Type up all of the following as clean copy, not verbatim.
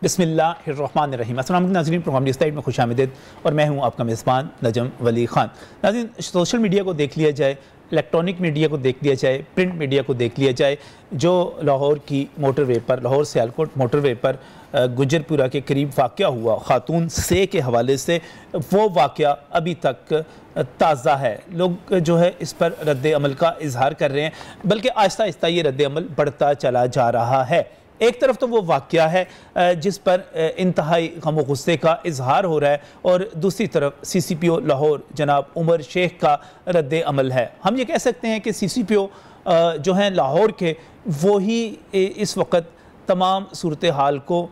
बिस्मिल्लाहिर्रहमानिर्रहीम। अस्सलाम वालेकुम नाज़रीन, प्रोग्राम न्यूज़ टाइम में खुशामदीद और मैं हूं आपका मेज़बान नजम वली ख़ान। नाज़रीन, सोशल मीडिया को देख लिया जाए, इलेक्ट्रॉनिक मीडिया को देख लिया जाए, प्रिंट मीडिया को देख लिया जाए, जो लाहौर की मोटरवे पर, लाहौर सियालकोट मोटरवे पर गुजरपुरा के करीब वाक़या हुआ खातून से के हवाले से, वो वाक़या अभी तक ताज़ा है। लोग जो है इस पर रद्द अमल का इजहार कर रहे हैं, बल्कि आहिस्ता आहिस्ता ये रद्द अमल बढ़ता चला जा रहा है। एक तरफ तो वो वाक़या है जिस पर इंतहाई गम व गुस्से का इजहार हो रहा है, और दूसरी तरफ CCPO लाहौर जनाब उमर शेख का रद्द अमल है। हम ये कह सकते हैं कि CCPO जो हैं लाहौर के, वो ही इस वक्त तमाम सूरत हाल को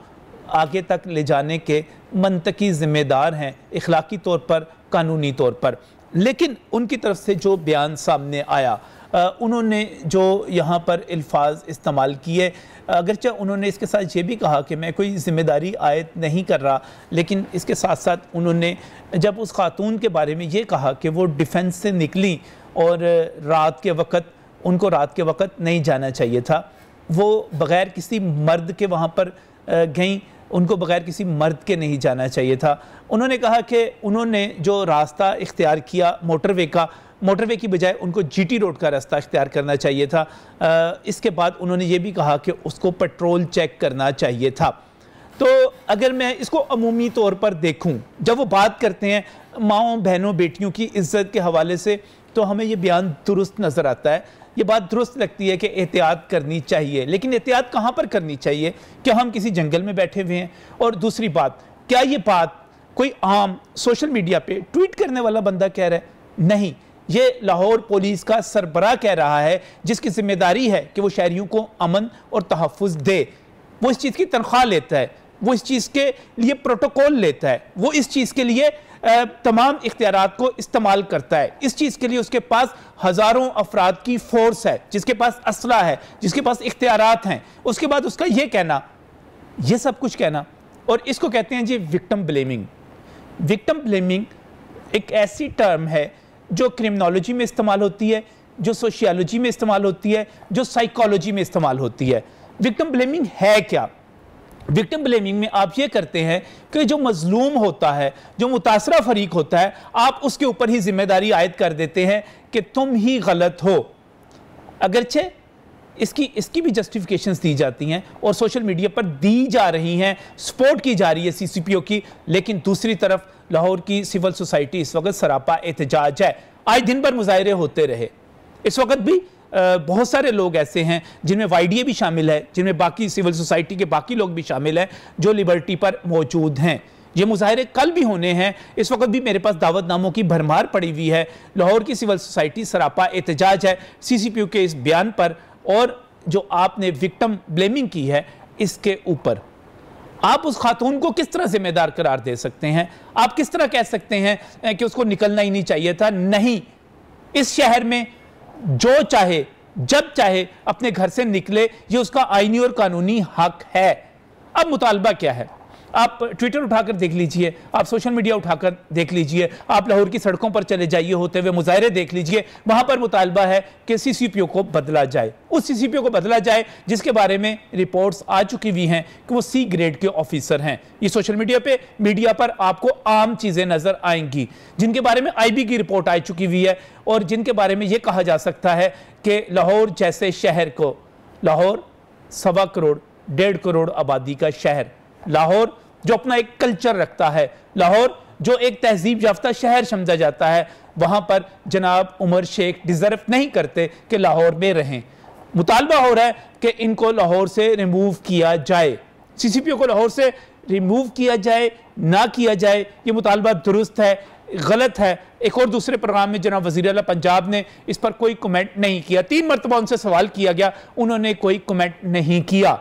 आगे तक ले जाने के मंतकी ज़िम्मेदार हैं, इखलाकी तौर पर, कानूनी तौर पर। लेकिन उनकी तरफ से जो बयान सामने आया, उन्होंने जो यहाँ पर अल्फाज इस्तेमाल किए, अगरचे उन्होंने इसके साथ ये भी कहा कि मैं कोई ज़िम्मेदारी आयद नहीं कर रहा, लेकिन इसके साथ साथ उन्होंने जब उस खातून के बारे में ये कहा कि वो डिफेंस से निकली और रात के वक़्त, उनको रात के वक़्त नहीं जाना चाहिए था, वो बग़ैर किसी मर्द के वहाँ पर गईं, उनको बग़ैर किसी मर्द के नहीं जाना चाहिए था। उन्होंने कहा कि उन्होंने जो रास्ता इख्तियार किया मोटरवे का, मोटरवे की बजाय उनको GT रोड का रास्ता इख्तियार करना चाहिए था। इसके बाद उन्होंने ये भी कहा कि उसको पेट्रोल चेक करना चाहिए था। तो अगर मैं इसको अमूमी तौर पर देखूं, जब वो बात करते हैं माओं बहनों बेटियों की इज्जत के हवाले से, तो हमें ये बयान दुरुस्त नज़र आता है। ये बात दुरुस्त लगती है कि एहतियात करनी चाहिए, लेकिन एहतियात कहाँ पर करनी चाहिए? क्या हम किसी जंगल में बैठे हुए हैं? और दूसरी बात, क्या ये बात कोई आम सोशल मीडिया पे ट्वीट करने वाला बंदा कह रहा है? नहीं, ये लाहौर पुलिस का सरबराह कह रहा है, जिसकी जिम्मेदारी है कि वो शहरियों को अमन और तहफ़्फ़ुज़ दे। वो इस चीज़ की तनख्वाह लेता है, वो इस चीज़ के लिए प्रोटोकॉल लेता है, वो इस चीज़ के लिए तमाम इख्तियारात को इस्तेमाल करता है। इस चीज़ के लिए उसके पास हज़ारों अफराद की फ़ोर्स है, जिसके पास असला है, जिसके पास इख्तियारात हैं। उसके बाद उसका ये कहना, ये सब कुछ कहना, और इसको कहते हैं जी विक्टिम ब्लेमिंग। विक्टिम ब्लेमिंग एक ऐसी टर्म है जो क्रिमिनोलॉजी में इस्तेमाल होती है, जो सोशियोलॉजी में इस्तेमाल होती है, जो साइकोलॉजी में इस्तेमाल होती है। विक्टिम ब्लेमिंग है क्या? विक्टिम ब्लेमिंग में आप ये करते हैं कि जो मजलूम होता है, जो मुतासरा फरीक होता है, आप उसके ऊपर ही जिम्मेदारी आयद कर देते हैं कि तुम ही गलत हो। अगरचे इसकी भी जस्टिफिकेशंस दी जाती हैं और सोशल मीडिया पर दी जा रही हैं, सपोर्ट की जा रही है CCPO की, लेकिन दूसरी तरफ लाहौर की सिविल सोसाइटी इस वक्त सरापा एहतजाज है। आज दिन भर मुजाहरे होते रहे। इस वक्त भी बहुत सारे लोग ऐसे हैं जिनमें YDA भी शामिल है, जिनमें बाकी सिविल सोसाइटी के बाकी लोग भी शामिल हैं, जो लिबर्टी पर मौजूद हैं। ये मुजाहरे कल भी होने हैं। इस वक्त भी मेरे पास दावतनामों की भरमार पड़ी हुई है। लाहौर की सिविल सोसाइटी सरापा एहतजाज है CCPO के इस बयान पर, और जो आपने विक्टिम ब्लेमिंग की है इसके ऊपर। आप उस खातून को किस तरह जिम्मेदार करार दे सकते हैं? आप किस तरह कह सकते हैं कि उसको निकलना ही नहीं चाहिए था? नहीं, इस शहर में जो चाहे जब चाहे अपने घर से निकले, ये उसका आईनी और कानूनी हक है। अब मुतालबा क्या है? आप ट्विटर उठाकर देख लीजिए, आप सोशल मीडिया उठाकर देख लीजिए, आप लाहौर की सड़कों पर चले जाइए, होते हुए मुजाहरे देख लीजिए। वहां पर मुतालबा है कि CCPO को बदला जाए, उस CCPO को बदला जाए जिसके बारे में रिपोर्ट्स आ चुकी हुई हैं कि वो C ग्रेड के ऑफिसर हैं। ये सोशल मीडिया पर आपको आम चीज़ें नज़र आएंगी, जिनके बारे में IB की रिपोर्ट आ चुकी हुई है, और जिनके बारे में ये कहा जा सकता है कि लाहौर जैसे शहर को, लाहौर 1.25 करोड़ 1.5 करोड़ आबादी का शहर, लाहौर जो अपना एक कल्चर रखता है, लाहौर जो एक तहजीब याफ्ता शहर समझा जाता है, वहां पर जनाब उमर शेख डिजर्व नहीं करते कि लाहौर में रहें। मुतालबा हो रहा है कि इनको लाहौर से रिमूव किया जाए, CCPO को लाहौर से रिमूव किया जाए, ना किया जाए। ये मुतालबा दुरुस्त है, गलत है। एक और दूसरे प्रोग्राम में जनाब वज़ीर आला पंजाब ने इस पर कोई कमेंट नहीं किया। 3 मरतबा उनसे सवाल किया गया, उन्होंने कोई कमेंट नहीं किया।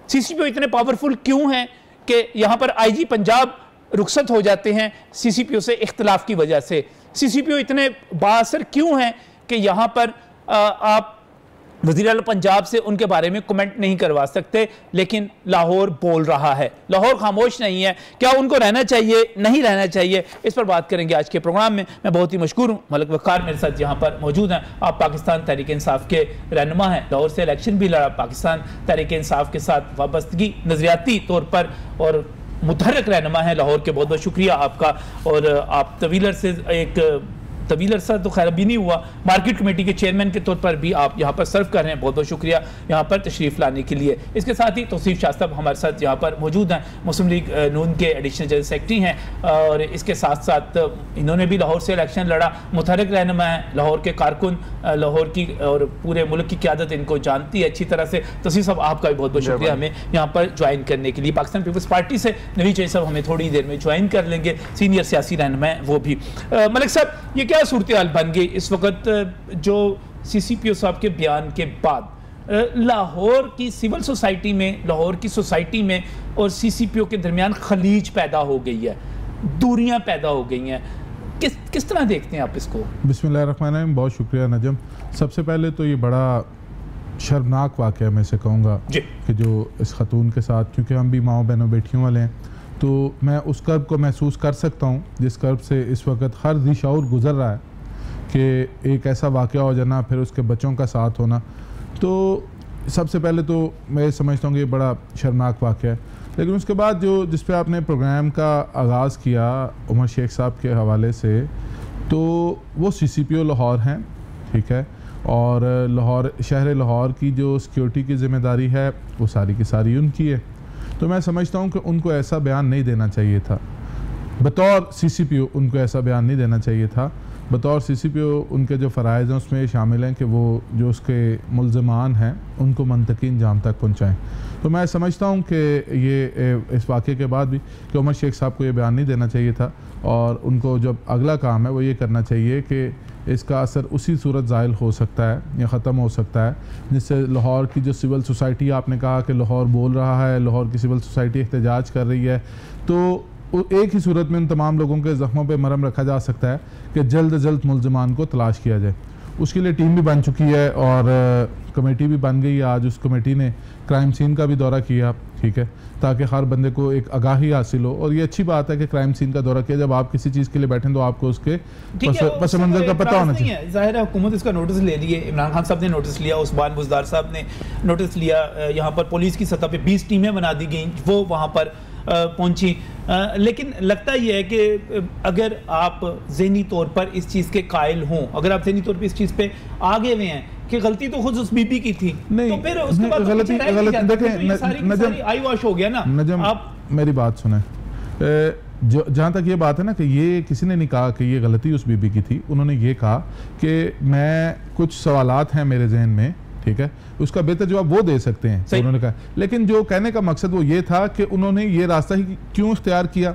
CCPO इतने पावरफुल क्यों हैं कि यहाँ पर IG पंजाब रुखसत हो जाते हैं CCPO से इख्तिलाफ की वजह से? CCPO इतने बाअसर क्यों हैं कि यहाँ पर आप वज़ीर आला पंजाब से उनके बारे में कमेंट नहीं करवा सकते, लेकिन लाहौर बोल रहा है, लाहौर खामोश नहीं है। क्या उनको रहना चाहिए, नहीं रहना चाहिए, इस पर बात करेंगे आज के प्रोग्राम में। मैं बहुत ही मशकूर हूँ, मलिक वक़ार मेरे साथ यहाँ पर मौजूद हैं। आप पाकिस्तान तहरीक इंसाफ के रहनुमा हैं, लाहौर से इलेक्शन भी लड़ा, पाकिस्तान तहरीक इंसाफ के साथ वाबस्तगी नज़रियाती तौर पर और मुतहर्रिक रहनुमा है लाहौर के। बहुत बहुत शुक्रिया आपका। और आप तवील अरसे एक तवील अरसा तो खैर अभी नहीं हुआ, मार्केट कमेटी के चेयरमैन के तौर पर भी आप यहाँ पर सर्व कर रहे हैं। बहुत बहुत शुक्रिया यहाँ पर तशरीफ़ लाने के लिए। इसके साथ ही तौसीफ शाह साहब हमारे साथ यहाँ पर मौजूद हैं, मुस्लिम लीग नून के एडिशनल जनरल सेक्रेटरी हैं, और इसके साथ साथ इन्होंने भी लाहौर से इलेक्शन लड़ा, मुतहर्रिक रहनुमा है, लाहौर के कारकुन, लाहौर की और पूरे मुल्क की क़यादत इनको जानती है अच्छी तरह से। तौसीफ साहब आपका भी बहुत बहुत शुक्रिया हमें यहाँ पर ज्वाइन करने के लिए। पाकिस्तान पीपल्स पार्टी से नवीद चौधरी साहब हमें थोड़ी देर में ज्वाइन कर लेंगे, सीनियर सियासी रहनुमा है वो भी। मलिक साहब, ये क्या सूरत हाल बन गई इस वक्त जो CCPO साहब के बयान के बाद लाहौर की सिविल सोसाइटी में, लाहौर की सोसाइटी में और CCPO के दरमियान खलीज पैदा हो गई है, दूरियां पैदा हो गई हैं। किस तरह देखते हैं आप इसको? बिस्मिल्लाहिर्रहमानिर्रहीम। बहुत शुक्रिया नजम। सबसे पहले तो ये बड़ा शर्मनाक वाक़या मैं से कहूँगा कि जो इस खतून के साथ, क्योंकि हम भी माओ बहनों बेटियों वाले हैं, तो मैं उस कर्ब को महसूस कर सकता हूँ जिस कर्ब से इस वक्त हर दिशाऊर गुजर रहा है कि एक ऐसा वाक़या हो जाना, फिर उसके बच्चों का साथ होना। तो सबसे पहले तो मैं समझता हूँ कि ये बड़ा शर्मनाक वाक़या है। लेकिन उसके बाद जो जिस पे आपने प्रोग्राम का आगाज़ किया उमर शेख साहब के हवाले से, तो वो CCPO लाहौर हैं, ठीक है, और लाहौर शहर लाहौर की जो सिक्योरिटी की ज़िम्मेदारी है वो सारी की सारी उनकी है। तो मैं समझता हूँ कि उनको ऐसा बयान नहीं देना चाहिए था, बतौर CCPO उनको ऐसा बयान नहीं देना चाहिए था। बतौर CCPO उनके जो फ़राइज़ हैं उसमें शामिल हैं कि वो जो उसके मुल्ज़मान हैं उनको मंतकी अंजाम तक पहुँचाएँ। तो मैं समझता हूँ कि ये इस वाक़े के बाद भी कि उमर शेख साहब को ये बयान नहीं देना चाहिए था, और उनको जब अगला काम है वो ये करना चाहिए कि इसका असर उसी सूरत ज़ाहिल हो सकता है या ख़त्म हो सकता है जिससे लाहौर की जो सिविल सोसाइटी, आपने कहा कि लाहौर बोल रहा है, लाहौर की सिविल सोसाइटी एहतजाज कर रही है, तो एक ही सूरत में उन तमाम लोगों के ज़ख्मों पे मरहम रखा जा सकता है कि जल्द अज जल्द मुल्ज़मान को तलाश किया जाए। उसके लिए टीम भी बन चुकी है और कमेटी भी बन गई है। आज उस कमेटी ने क्राइम सीन का भी दौरा किया, ठीक है, ताकि हर बंदे को एक आगाही हासिल हो। और ये अच्छी बात है कि क्राइम सीन का दौरा किया, जब आप किसी चीज़ के लिए बैठें तो आपको उसके पस मंज़र का पता होना चाहिए। ज़ाहिर है हुकूमत इसका नोटिस ले रही है, इमरान खान साहब ने नोटिस लिया, उस्मान बुज़दार साहब ने नोटिस लिया, यहाँ पर पुलिस की सतह पर 20 टीमें बना दी गई, वो वहाँ पर पहुंची। लेकिन लगता यह है कि अगर आप ज़हनी तौर पर इस चीज़ के कायल हों, अगर आप ज़हनी तौर पर इस चीज़ पे आगे हुए हैं कि गलती तो खुद उस बीबी की थी, तो फिर उसके बाद गलती देखें आई वॉश हो गया ना। नजम, आप मेरी बात सुने, जहाँ तक ये बात है ना कि ये किसी ने नहीं कहा कि ये गलती उस बीबी की थी, उन्होंने ये कहा कि मैं कुछ सवालात हैं मेरे जहन में, ठीक है, उसका बेहतर जवाब वो दे सकते हैं, तो उन्होंने कहा। लेकिन जो कहने का मकसद वो ये था कि उन्होंने ये रास्ता ही क्यों इख्तियार किया,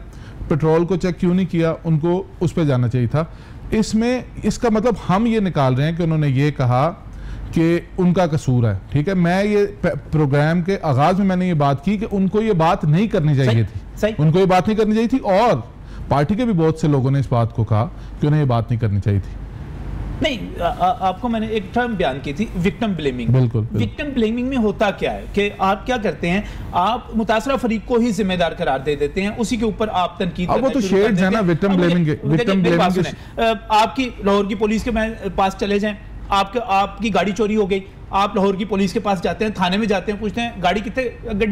पेट्रोल को चेक क्यों नहीं किया, उनको उस पर जाना चाहिए था। इसमें इसका मतलब हम ये निकाल रहे हैं कि उन्होंने ये कहा कि उनका कसूर है, ठीक है। मैं ये प्रोग्राम के आगाज में मैंने ये बात की कि उनको ये बात नहीं करनी चाहिए थी, उनको ये बात नहीं करनी चाहिए थी, और पार्टी के भी बहुत से लोगों ने इस बात को कहा कि उन्हें ये बात नहीं करनी चाहिए थी। नहीं, आपको मैंने एक टर्म बयान की थी, विक्टिम ब्लेमिंग। बिल्कुल। विक्टिम ब्लेमिंग में होता क्या है कि आप क्या करते हैं, आप मुतासरा फरीक को ही जिम्मेदार करार दे देते हैं, उसी के ऊपर आप तनकीद वो तो शेड्स है ना विक्टिम ब्लेमिंग। आपकी लाहौर की पुलिस के पास चले जाएं, आपकी गाड़ी चोरी हो गई, आप लाहौर की पुलिस के पास जाते हैं, थाने में जाते हैं, पूछते हैं गड्डी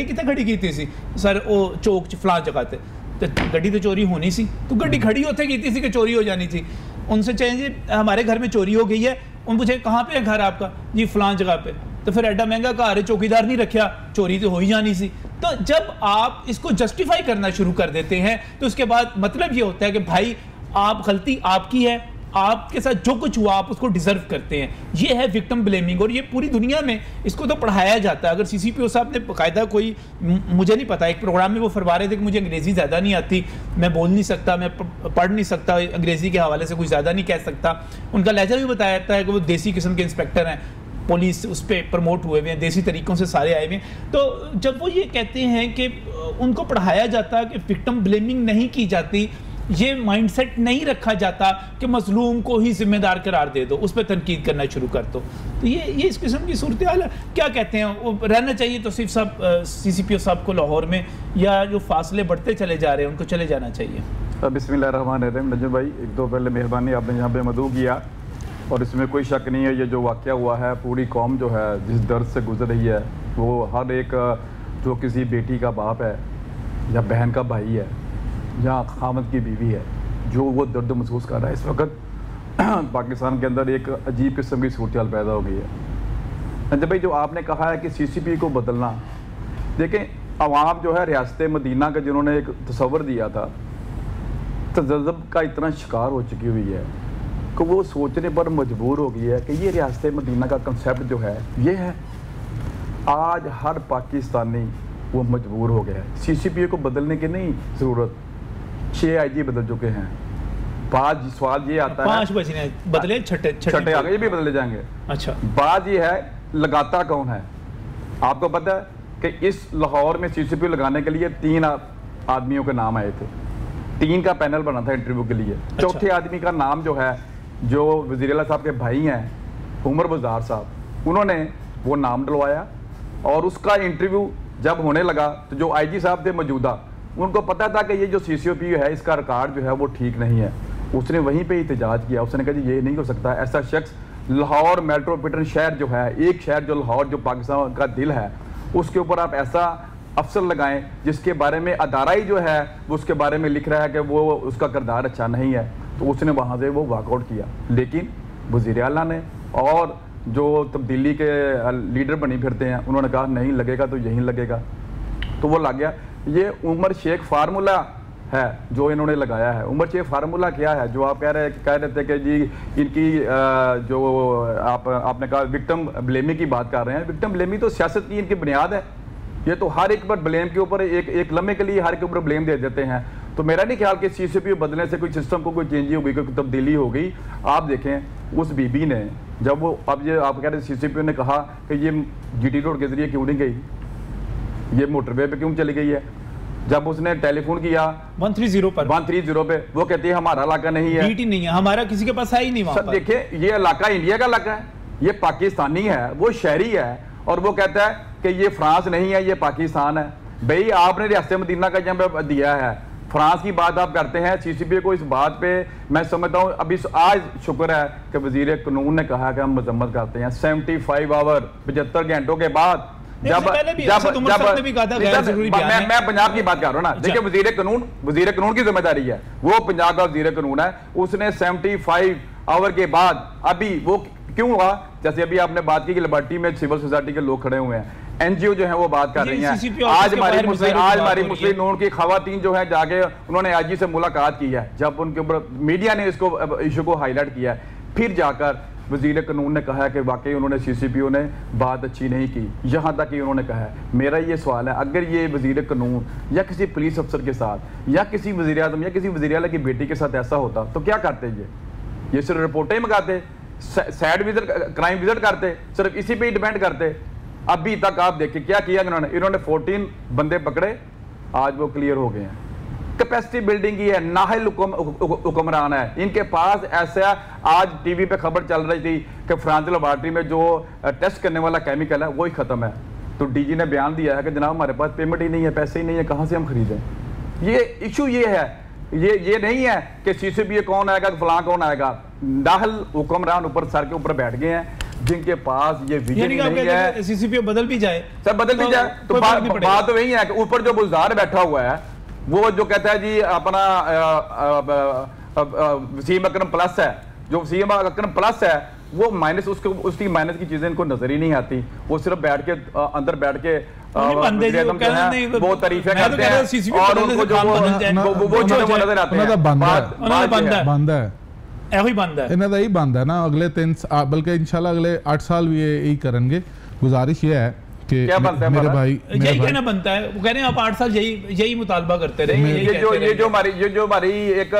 कितने खड़ी की थी सर, वो चौक फलां जगह थे, तो गड्डी तो चोरी होनी सी, तो गड्डी खड़ी होते की थी कि चोरी हो जानी थी। उनसे चाहिए हमारे घर में चोरी हो गई है, उन पूछे कहाँ पे है घर आपका, जी फलां जगह पे, तो फिर एडा महंगा घर है, चौकीदार नहीं रखा, चोरी तो हो ही जानी सी। तो जब आप इसको जस्टिफाई करना शुरू कर देते हैं तो उसके बाद मतलब ये होता है कि भाई आप गलती आपकी है, आपके साथ जो कुछ हुआ आप उसको डिजर्व करते हैं। ये है विक्टिम ब्लेमिंग, और ये पूरी दुनिया में इसको तो पढ़ाया जाता है। अगर CCPO साहब ने बाकायदा कोई, मुझे नहीं पता, एक प्रोग्राम में वो फरमा रहे थे कि मुझे अंग्रेज़ी ज़्यादा नहीं आती, मैं बोल नहीं सकता, मैं पढ़ नहीं सकता, अंग्रेज़ी के हवाले से कुछ ज़्यादा नहीं कह सकता। उनका लहजा भी बताया जाता है कि वो देसी किस्म के इंस्पेक्टर हैं, पुलिस उस पर प्रमोट हुए हुए हैं, देसी तरीक़ों से सारे आए हुए हैं। तो जब वो ये कहते हैं कि उनको पढ़ाया जाता है कि विक्टिम ब्लेमिंग नहीं की जाती, ये माइंडसेट नहीं रखा जाता कि मजलूम को ही जिम्मेदार करार दे दो, उस पर तनकीद करना शुरू कर दो। तो ये इस किस्म की सूरत हाल है। क्या कहते हैं, वो रहना चाहिए तौसीफ साहब, CCPO साहब को लाहौर में, या जो फासले बढ़ते चले जा रहे हैं उनको चले जाना चाहिए? बिस्मिल्लाहिर्रहमानिर्रहीम। नजम भाई, एक तो पहले मेहरबानी आपने यहाँ पे मदऊ किया, और इसमें कोई शक नहीं है ये जो वाक़या हुआ है, पूरी कौम जो है जिस दर्द से गुजर रही है, वो हर एक जो किसी बेटी का बाप है या बहन का भाई है या खामद की बीवी है, जो वो दर्द महसूस कर रहा है इस वक्त पाकिस्तान के अंदर एक अजीब किस्म की सूरत हाल पैदा हो गई है। जब भाई जो आपने कहा है कि CCP को बदलना, देखें अवाम जो है रियासत मदीना का जिन्होंने एक तस्वर दिया था, तजज़्ज़ुब का इतना शिकार हो चुकी हुई है कि वो सोचने पर मजबूर हो गई है कि ये रियासत मदीना का कंसेप्ट जो है ये है। आज हर पाकिस्तानी वो मजबूर हो गया है। CCP को बदलने की नहीं ज़रूरत, 6 IG बदल चुके हैं। 5 सवाल ये आता है, 5 बचने बदले, छठे आ गए, ये भी बदले जाएंगे। अच्छा, बात ये है लगाता कौन है? आपको पता है कि इस लाहौर में CCP लगाने के लिए 3 आदमियों के नाम आए थे, 3 का पैनल बना था इंटरव्यू के लिए। अच्छा। चौथे आदमी का नाम जो है, जो वज़ीर आला साहब के भाई हैं उमर बुज़दार साहब, उन्होंने वो नाम डलवाया, और उसका इंटरव्यू जब होने लगा तो जो IG साहब थे मौजूदा, उनको पता था कि ये जो CCP है इसका रिकॉर्ड जो है वो ठीक नहीं है। उसने वहीं पे एहतजाज किया, उसने कहा जी ये नहीं हो सकता, ऐसा शख्स लाहौर मेट्रोपॉलिटन शहर जो है, एक शहर जो लाहौर जो पाकिस्तान का दिल है, उसके ऊपर आप ऐसा अफसर लगाएं जिसके बारे में अदारा ही जो है वो उसके बारे में लिख रहा है कि वो उसका किरदार अच्छा नहीं है। तो उसने वहाँ से वो वॉकआउट किया। लेकिन वज़ीर आला ने और जो तब्दीली के लीडर बनी फिरते हैं, उन्होंने कहा नहीं लगेगा तो यहीं लगेगा, तो वो लग गया। ये उमर शेख फार्मूला है जो इन्होंने लगाया है। उमर शेख फार्मूला क्या है? जो आप कह रहे थे कि जी इनकी जो आपने कहा विक्टिम ब्लेमी की बात कर रहे हैं। विक्टिम ब्लेमी तो सियासत की इनकी बुनियाद है। ये तो हर एक पर ब्लेम के ऊपर एक लम्हे के लिए हर के ऊपर ब्लेम दे देते हैं। तो मेरा नहीं ख्याल कि CCP बदलने से कोई सिस्टम को कोई चेंज हो गई, कोई तब्दीली हो गई। आप देखें उस बीबी ने जब वो, अब ये आप कह रहे CCP ने कहा कि ये GT रोड के जरिए क्यों नहीं गई, ये मोटरवे पे क्यों चली गई है। जब उसने टेलीफोन किया 130 पर, 130 पे, वो कहती है हमारा इलाका नहीं है, नहीं है, हमारा किसी के पास है ही नहीं। सर देखिए ये इलाका इंडिया का इलाका है, ये पाकिस्तानी है, वो शहरी है, और वो कहता है कि ये फ्रांस नहीं है, ये पाकिस्तान है। भाई आपने रियासत मदीना का जब दिया है, फ्रांस की बात आप करते हैं। CCP को इस बात पे मैं समझता हूँ अभी आज शुक्र है कि वजीर कानून ने कहा कि हम मजम्मत करते हैं 75 आवर 75 घंटों के बाद। मैं पंजाब की बात कर रहा हूँ ना। देखिए वजीर कानून की जिम्मेदारी है, वो पंजाब का वजीर कानून है, उसने 75 आवर के बाद अभी वो क्यों हुआ, जैसे अभी आपने बात की कि लिबर्टी में सिविल सोसाइटी के लोग खड़े हुए हैं, NGO जो है वो बात कर रही हैं। आज हमारी मुस्लिम नून की खवातीन जो है जाके उन्होंने IG से मुलाकात की है, जब उनके ऊपर मीडिया ने इसको इशू को हाईलाइट किया है, फिर जाकर वजीर कानून ने कहा कि वाकई उन्होंने CCP ने बात अच्छी नहीं की। यहाँ तक कि उन्होंने कहा है। मेरा ये सवाल है, अगर ये वजीर कानून या किसी पुलिस अफसर के साथ या किसी वजीर आज़म या किसी वजीर आला की बेटी के साथ ऐसा होता तो क्या करते? ये सिर्फ रिपोर्टें मंगाते, सैड विजिट, क्राइम विजिट करते, सिर्फ इसी पे ही डिपेंड करते। अभी तक आप देखिए क्या किया इन्होंने 14 बंदे पकड़े, आज वो क्लियर हो गए हैं। कैपेसिटी बिल्डिंग की है, नाहिल हुक्मरान है इनके पास। ऐसा आज TV पे खबर चल रही थी कि फ्रांस लेबोरेटरी में जो टेस्ट करने वाला केमिकल है वो ही खत्म है। तो DG ने बयान दिया है कि जनाब हमारे पास पेमेंट ही नहीं है, पैसे ही नहीं है, कहाँ से हम खरीदें। ये इशू ये है, ये नहीं है कि CCP कौन आएगा, फलां कौन आएगा। नाहिल हुक्मरान ऊपर सर के ऊपर बैठ गए हैं जिनके पास ये विजन नहीं है। CCP बदल भी जाए, सर बदल भी जाए तो बात तो वही है कि ऊपर जो बुज़दार बैठा हुआ है वो जो कहता है जी अपना वसीम अकरम प्लस है, जो वसीम अकरम प्लस है वो माइनस उसकी माइनस की चीजें इनको नजर ही नहीं आती। वो सिर्फ बैठ के अंदर बैठ के वो तारीफें करते हैं और उनको जो वो नजर आते हैं। इन्हें ही बंद है ना अगले 3 बल्कि इंशाल्लाह अगले 8 साल भी यही करेंगे। गुजारिश ये है कि मेरे भाई यही कहना बनता है, वो कह रहे हैं आप 8 साल यही मुतालबा करते रहे। ये जो हमारी एक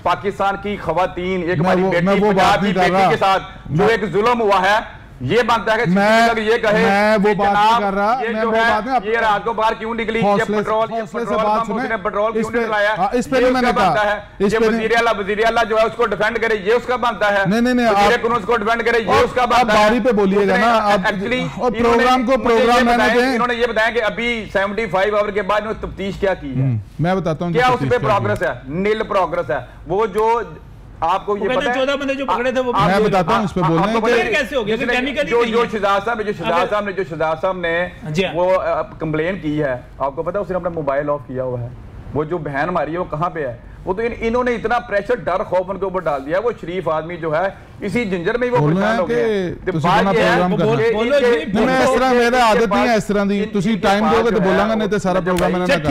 पाकिस्तान की खवातीन, एक हमारी बेटी के साथ जो एक जुल्म हुआ है, ये बनता है कि ये कहे मैं वो बात नहीं कर रहा, ये मैं जो वो बात नहीं, है ये रात को बाहर क्यों निकली, ये पेट्रोल क्यों नहीं लाया, इस पे नहीं मैंने कहा, ये वजीर आला जो है उसको डिफेंड करे, ये उसका बनता है। नहीं आप उसको डिफेंड करे, ये उसका बनता है। बारी पे बोलिएगा ना आप, एक्चुअली प्रोग्राम को प्रोग्राम इन्होंने ये बताया कि अभी 75 आवर के बाद इन्होंने तफ्तीश क्या की है, मैं बताता हूँ क्या उस पे प्रोग्रेस है, नील प्रोग्रेस है। वो जो आपको ये पता है 14 बंदे जो पकड़े थे वो मैं बताता हूँ इस पे बोलने कैसे हो गया, जो शहजाद साहब ने वो कंप्लेन की है, आपको पता है उसने अपना मोबाइल ऑफ किया हुआ है। वो जो बहन हमारी है वो कहाँ पे है, वो तो इन्होंने इतना प्रेशर डर खौफ उनके ऊपर डाल दिया। वो शरीफ आदमी जो है इसी जिंजर में ही वो परेशान हो गए। मैं इस तरह मेरा आदत नहीं है इस तरह दी, तुसी टाइम दोगे तो बोलांगा, नहीं तो सारा प्रोग्राम मैंने ना कर।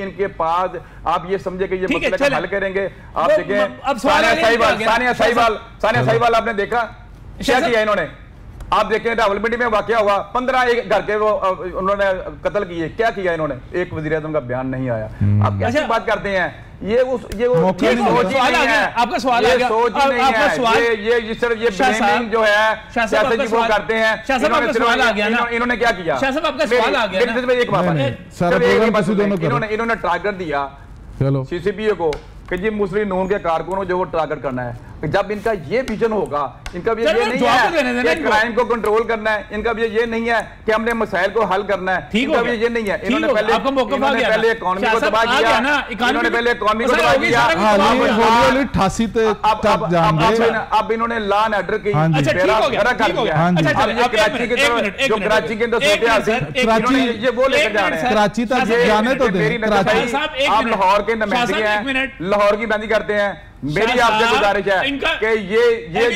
इनके पास आप ये समझे कि ये मसला हल करेंगे। आप देखें सानिया साहिबाल आपने देखा क्या किया इन्होंने, आप देखें रावलपिंडी में वाकया हुआ, 15 एक घर के वो उन्होंने कत्ल किए, क्या किया इन्होंने, एक वज़ीर आज़म का बयान नहीं आया। आप कैसे बात करते हैं, ये सोच ही नहीं है, आपका सवाल आ गया, आपका सवाल ये सिर्फ ये ब्लेमिंग जो है सियासत जी वो करते हैं। इन्होंने क्या किया, आपका सवाल आ गया, एक बात इन्होंने टारगेट दिया सीसीपीओ को कि जी मुस्लिम नून के कारकुनों जो वो टारगेट करना है। जब इनका ये विजन होगा, इनका भी ये नहीं है कि क्राइम को कंट्रोल करना है, इनका भी ये नहीं है कि हमने मसाइल को हल करना है, इनका भी ये नहीं है। इन्होंने पहले इकोनॉमी को तबाह किया, इन्होंने पहले इकोनॉमी को तबाह किया, अब इन्होंने लॉ एंड ऑर्डर की बेड़ा कर दिया। कराची की तरफ जो कराची के अंदर ये वो लेकर जा रहे हैं, कराची तक जाने तो दें। आप लाहौर के नुमाइंदगी हैं, लाहौर की बंदी करते हैं। मेरी आपसे गुजारिश है कि ये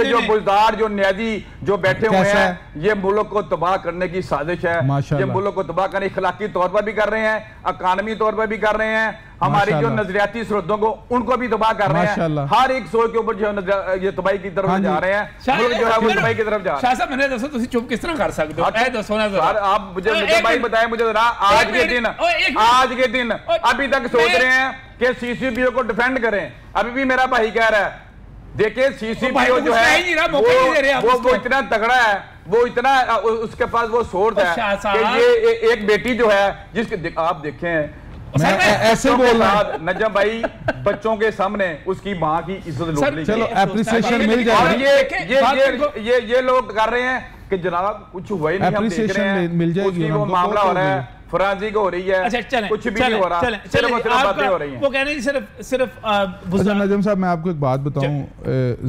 जो बुजदार जो न्याजी जो बैठे हुए हैं, ये मुल्क को तबाह करने की साजिश है। ये मुल्क को तबाह करने इखलाकी तौर पर भी कर रहे हैं, अकानमी तौर पर भी कर रहे हैं, हमारी जो नजरियाती स्रोतों को उनको भी तबाह कर रहे हैं। हर एक सोच के ऊपर जो ये तबाही की तरफ जा रहे हैं, जो है वो तबाही की तरफ जा रहे हैं। मैंने दसो तुम चुप किस तरह कर सकते हो, आप मुझे भाई बताएं, मुझे जरा आज के दिन अभी तक सोच रहे हैं कि सीसीपीओ को डिफेंड करें। अभी भी मेरा भाई कह रहा है, देखिए सीसीपीओ जो है वो इतना तगड़ा है, वो इतना उसके पास वो सोर्स है कि ये एक बेटी जो है जिसके आप देखें ऐसे बोल नजम भाई बच्चों के सामने उसकी माँ की इज्जत लूट ली। चलो एप्रिसिएशन मिल जाएगी। ये लोग कर रहे हैं कि जनाब कुछ हुआ ही नहीं, हम देख रहे हैं मिल जाएगी, वो मामला हो रहा है, फरांसी को हो रही है। अच्छा, कुछ भी नहीं हो रहा, सिर्फ बातें हो रही हैं। वो कह रहे हैं सिर्फ नजम साहब, मैं आपको एक बात बताऊं,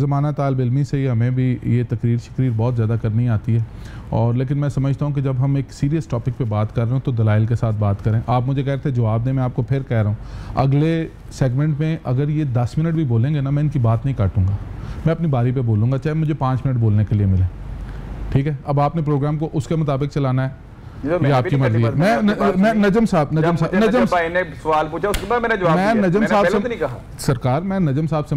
ज़माना तालिब इल्मी से ही हमें भी ये तकरीर बहुत ज़्यादा करनी आती है, और लेकिन मैं समझता हूं कि जब हम एक सीरियस टॉपिक पे बात कर रहे हो तो दलाइल के साथ बात करें। आप मुझे कह रहे थे जवाब दें, मैं आपको फिर कह रहा हूं अगले सेगमेंट में अगर ये 10 मिनट भी बोलेंगे ना, मैं इनकी बात नहीं काटूंगा, मैं अपनी बारी पे बोलूँगा, चाहे मुझे 5 मिनट बोलने के लिए मिले। ठीक है, अब आपने प्रोग्राम को उसके मुताबिक चलाना है, ये आपकी मर्जी है। मैं नजम साहब भाई ने सवाल पूछा, उसके बाद मैंने जवाब दिया। मैं नजम साहब से नहीं कहा सरकार, मैं नजम साहब से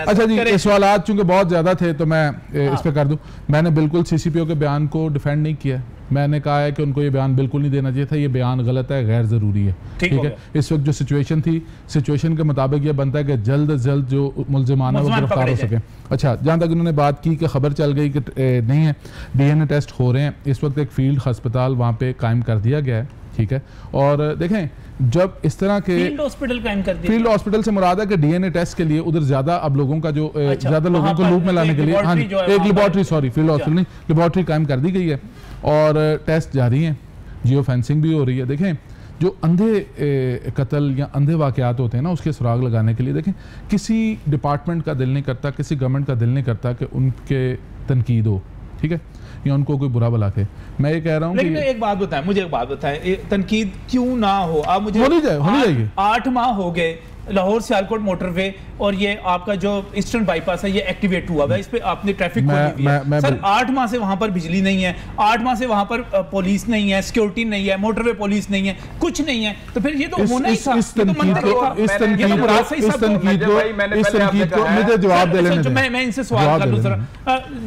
अच्छा जी, सवालात चूंकि बहुत ज्यादा थे तो मैं इस पे कर दूं। मैंने बिल्कुल सीसीपीओ के बयान को डिफेंड नहीं किया, मैंने कहा है कि उनको ये बयान बिल्कुल नहीं देना चाहिए था, ये बयान गलत है, गैर ज़रूरी है। ठीक है, इस वक्त जो सिचुएशन थी, सिचुएशन के मुताबिक ये बनता है कि जल्द अज जल्द जो मुल्ज़िमान है वो गिरफ्तार हो सके। अच्छा, जहाँ तक उन्होंने बात की कि खबर चल गई कि नहीं है, डीएनए टेस्ट हो रहे हैं, इस वक्त एक फील्ड हस्पताल वहाँ पे कायम कर दिया गया है। ठीक है, और देखें जब इस तरह के फील्ड हॉस्पिटल से मुराद है कि डीएनए टेस्ट के लिए उधर ज्यादा अब लोगों का जो ज्यादा लोगों को लूप में लाने के लिए एक लेबोरेटरी, सॉरी फील्ड हॉस्पिटल नहीं, लेबोरेटरी कायम कर दी गई है और टेस्ट जारी हैं, जियो फेंसिंग भी हो रही है। देखें जो अंधे कत्ल या अंधे वाक़यात होते हैं ना, उसके सुराग लगाने के लिए देखें किसी डिपार्टमेंट का दिल नहीं करता, किसी गवर्नमेंट का दिल नहीं करता कि उनके तनकीद हो, ठीक है, या उनको कोई बुरा भला के। मैं ये कह रहा हूँ, लेकिन एक बात बताएं, मुझे एक बात बताएं, तनकीद क्यों ना हो, आप मुझे होनी जाएगी। 8 माह हो गए लाहौर सियालकोट मोटरवे और ये आपका जो ईस्टर्न बाईपास है ये एक्टिवेट हुआ है, इस पे आपने ट्रैफिक खोली है। सर 8 माह से वहां पर बिजली नहीं है, 8 माह से वहां पर पुलिस नहीं है, सिक्योरिटी नहीं है, मोटरवे पुलिस नहीं है, कुछ नहीं है, तो फिर ये तो होना ही था। मैं इनसे सवाल कर लूं सर,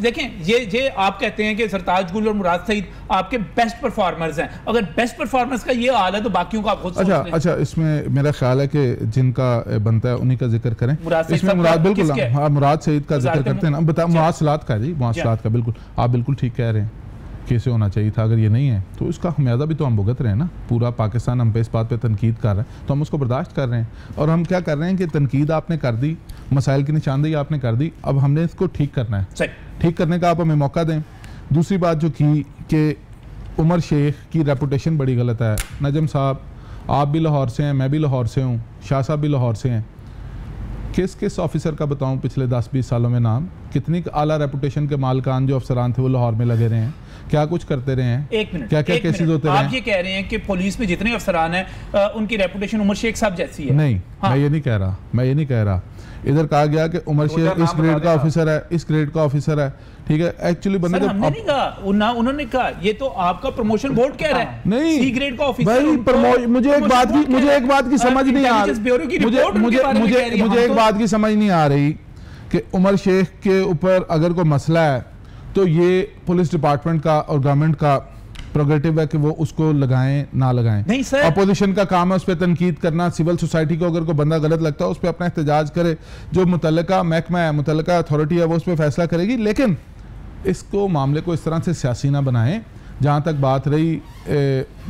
देखें ये आप कहते हैं कि सरताज गुल और मुराद सईद आपके बेस्ट परफॉर्मर्स हैं, अगर बेस्ट परफॉर्मर्स का ये हाल है तो बाकियों का आप खुद अच्छा, इसमें मेरा ख्याल है कि जिनका का बनता है उन्हीं का जिक्र करें। इसमें मुराद बिल्कुल, हाँ मुराद सईद का जिक्र करते हैं ना, बता मुराद सलात का जी, मुराद सलात का बिल्कुल, आप बिल्कुल ठीक कह रहे हैं, कैसे होना चाहिए था। अगर ये नहीं है तो उसका खमियाजा भी तो हम भुगत रहे हैं ना। पूरा पाकिस्तान हम पे इस बात पे तनकीद कर रहा है तो हम उसको बर्दाश्त कर रहे हैं। और हम क्या कर रहे हैं कि तनकीद आपने कर दी, मसाइल की निशानदेही आपने कर दी, अब हमने इसको ठीक करना है। ठीक करने का आप हमें मौका दें। दूसरी बात जो की कि उमर शेख की रेपुटेशन बड़ी गलत है। नजम साहब आप भी लाहौर से हैं, मैं भी लाहौर से हूँ, शाह साहब भी लाहौर से हैं। किस किस ऑफिसर का बताऊं पिछले 10-20 सालों में नाम, कितनी आला रेपुटेशन के मालकान जो अफसरान थे वो लाहौर में लगे रहे हैं, क्या कुछ करते रहे हैं, एक मिनट, क्या क्या केसेस होते रहे हैं। आप ये कह रहे हैं कि पुलिस में जितने अफसरान हैं उनकी रेपुटेशन उमर शेख साहब जैसी है? नहीं, मैं ये नहीं कह रहा, मैं ये नहीं कह रहा। इधर कहा गया कि उमर शेख इस ग्रेड का ऑफिसर है, इस ग्रेड का ऑफिसर है, ठीक है। एक्चुअली बंदे जब हमने नहीं कहा, उन्होंने कहा, ये तो आपका प्रमोशन बोर्ड कह रहा है। नहीं, सी ग्रेड का ऑफिसर भाई मुझे एक बात की समझ नहीं आ रही, मुझे एक बात की समझ नहीं आ रही कि उमर शेख के ऊपर अगर कोई मसला है तो ये पुलिस डिपार्टमेंट का और गवर्नमेंट का प्रोग्रेटिव है कि वो उसको लगाएं ना लगाएं। नहीं सर, अपोजिशन का काम है उस पर तनकीद करना। सिविल सोसाइटी को अगर कोई बंदा गलत लगता है उस पर अपना एहतजाज करे, जो मुतल्लिका महकमा है, मुतल्लिका अथॉरिटी है वो उस पर फैसला करेगी। लेकिन इसको मामले को इस तरह से सियासी ना बनाएं। जहाँ तक बात रही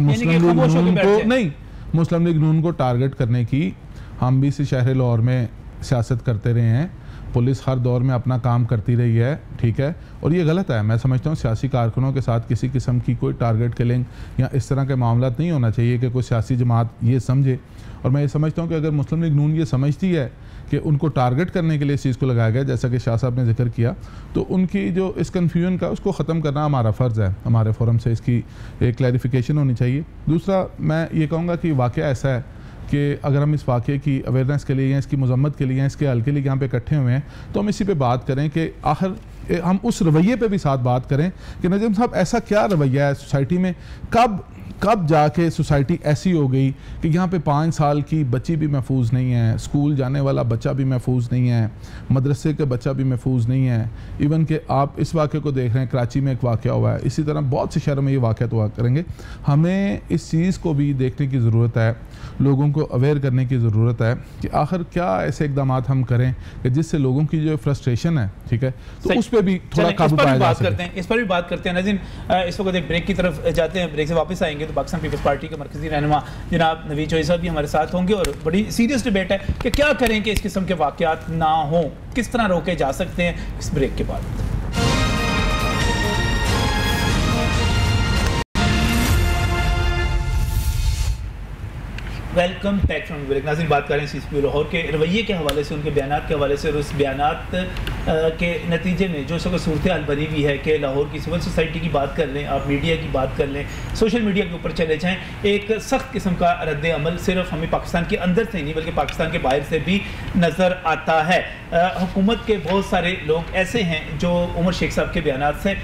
मुस्लिम लीग नून को, नहीं मुस्लिम लीग नून को टारगेट करने की, हम भी इसी शहर लाहौर में सियासत करते रहे हैं, पुलिस हर दौर में अपना काम करती रही है, ठीक है, और ये गलत है। मैं समझता हूँ सियासी कारकुनों के साथ किसी किस्म की कोई टारगेट किलिंग या इस तरह के मामला नहीं होना चाहिए कि कोई सियासी जमात ये समझे। और मैं ये समझता हूँ कि अगर मुस्लिम लीग नून ये समझती है कि उनको टारगेट करने के लिए इस चीज़ को लगाया गया, जैसा कि शाह साहब ने जिक्र किया, तो उनकी जो इस कन्फ्यूजन का उसको ख़त्म करना हमारा फ़र्ज़ है। हमारे फोरम से इसकी एक क्लैरिफिकेशन होनी चाहिए। दूसरा मैं ये कहूँगा कि वाक़या ऐसा है कि अगर हम इस वाक़े की अवेयरनेस के लिए या इसकी मजम्मत के लिए या इसके हल के लिए यहाँ पे इकट्ठे हुए हैं तो हम इसी पे बात करें कि आखिर हम उस रवैये पे भी साथ बात करें कि नजम साहब ऐसा क्या रवैया है सोसाइटी में, कब जाके सोसाइटी ऐसी हो गई कि यहाँ पे 5 साल की बच्ची भी महफूज नहीं है, स्कूल जाने वाला बच्चा भी महफूज नहीं है, मदरसे का बच्चा भी महफूज नहीं है। इवन कि आप इस वाक़े को देख रहे हैं, कराची में एक वाक़या हुआ है, इसी तरह बहुत से शहरों में ये वाक़या हुआ करेंगे। हमें इस चीज़ को भी देखने की ज़रूरत है, लोगों को अवेयर करने की ज़रूरत है कि आखिर क्या ऐसे इकदाम हम करें कि जिससे लोगों की जो फ्रस्ट्रेशन है, ठीक है, तो उस पर भी थोड़ा काबू पाया जा सके। इस पर भी बात करते हैं। नाज़रीन, इस वक्त एक ब्रेक की तरफ जाते हैं, ब्रेक से वापस आएंगे तो पाकिस्तान पीपल्स पार्टी के मरकज़ी रहनुमा जनाब नवीद चौधरी साहब भी हमारे साथ होंगे और बड़ी सीरियस डिबेट है कि क्या करें कि इस किस्म के वाक़यात ना हों, किस तरह रोके जा सकते हैं। इस ब्रेक के बाद वेलकम बैक फ्रॉम ब्रेक। नाज़रीन, बात करें सीसीपी लाहौर के रवैये के हवाले से, उनके बयानात के हवाले से और उस बयानात के नतीजे में जो सब सूरत हाल बनी हुई है कि लाहौर की सिविल सोसाइटी की बात कर लें, आप मीडिया की बात कर लें, सोशल मीडिया के ऊपर चले जाएँ, एक सख्त किस्म का रद्द अमल सिर्फ हमें पाकिस्तान के अंदर से नहीं बल्कि पाकिस्तान के बाहर से भी नज़र आता है। हुकूमत के बहुत सारे लोग ऐसे हैं जो उमर शेख साहब के बयानात से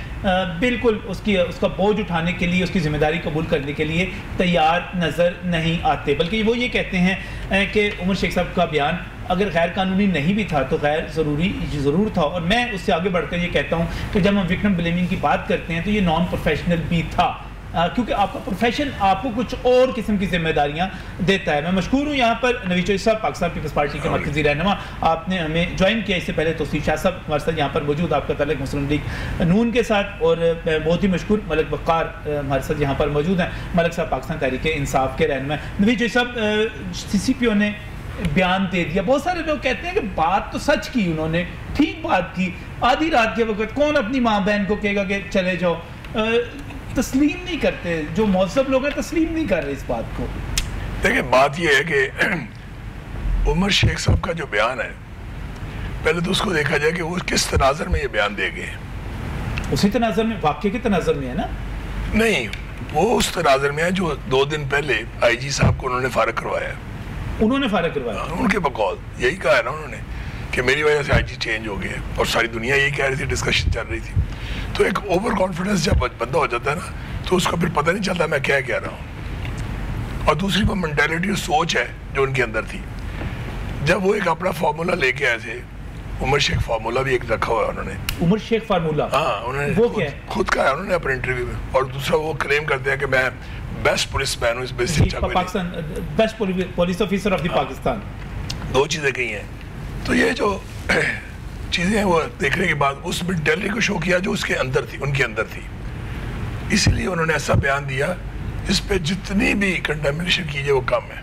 बिल्कुल उसका बोझ उठाने के लिए, उसकी जिम्मेदारी कबूल करने के लिए तैयार नज़र नहीं आते, बल्कि वो ये कहते हैं कि उमर शेख साहब का बयान अगर गैर कानूनी नहीं भी था तो गैर ज़रूर था। और मैं उससे आगे बढ़कर ये कहता हूँ कि जब हम विक्टिम ब्लेमिंग की बात करते हैं तो ये नॉन प्रोफेशनल भी था, क्योंकि आपका प्रोफेशन आपको कुछ और किस्म की जिम्मेदारियां देता है। मैं मशकूर हूँ यहाँ पर नवीद चौधरी साहब, पाकिस्तान पीपल्स पार्टी के मरकज़ी रहनुमा, आपने हमें ज्वाइन किया। इससे पहले तौसीफ शाह साहब हमारे साथ यहाँ पर मौजूद, आपका ताल्लुक मुस्लिम लीग नून के साथ, और बहुत ही मशकूर मलिक वक़ार हमारे साथ यहाँ पर मौजूद हैं। मलिक साहब पाकिस्तान तहरीक इंसाफ के रहनुमा। नवीद चौधरी साहब, CCPO ने बयान दे दिया, बहुत सारे लोग कहते हैं कि बात तो सच की उन्होंने, ठीक बात की, आधी रात के वक्त कौन अपनी माँ बहन को कहेगा कि चले जाओ, तस्लीम नहीं करते, जो मौसम लोग हैं तस्लीम नहीं कर रहे इस बात को। देखिए, बात यह है कि उमर शेख साहब का जो बयान है, पहले तो उसको देखा जाए कि वो किस तनाज़र में ये बयान दे गए। उसी तनाज़र में, वाक़े के तनाज़र में है ना? नहीं, वो उस तनाज़र में है जो 2 दिन पहले IG साहब को उन्होंने फारग करवाया। उन्होंने फारग करवाया? उनके बकौल यही कहा है ना उन्होंने कि मेरी वजह से IG चेंज हो गया, और सारी दुनिया यही कह रही थी, डिस्कशन चल रही थी। तो एक ओवर कॉन्फिडेंस जब बंदा हो जाता है ना, तो उसका फिर पता नहीं चलता मैं क्या कह रहा हूँ। और दूसरी वो मेंटालिटी और सोच है जो उनके अंदर थी। जब वो एक अपना फार्मूला लेके आए थे, उमर शेख फार्मूला भी एक रखा हुआ है उन्होंने। उमर शेख फार्मूला? हाँ, उन्होंने वो क्या खुद कहा है उन्होंने अपने इंटरव्यू में। और दूसरा वो क्लेम करते हैं कि मैं बेस्ट पुलिस मैन हूँ इस best Pakistan, best police officer of the Pakistan. दो चीज़ें कही हैं। तो ये जो चीज़ें हैं वो देखने के बाद उस मेंटालिटी को शो किया जो उसके अंदर थी, उनके अंदर थी। इसलिए उन्होंने ऐसा बयान दिया जिस पे जितनी भी कंडेमिनेशन की जाए वो कम है,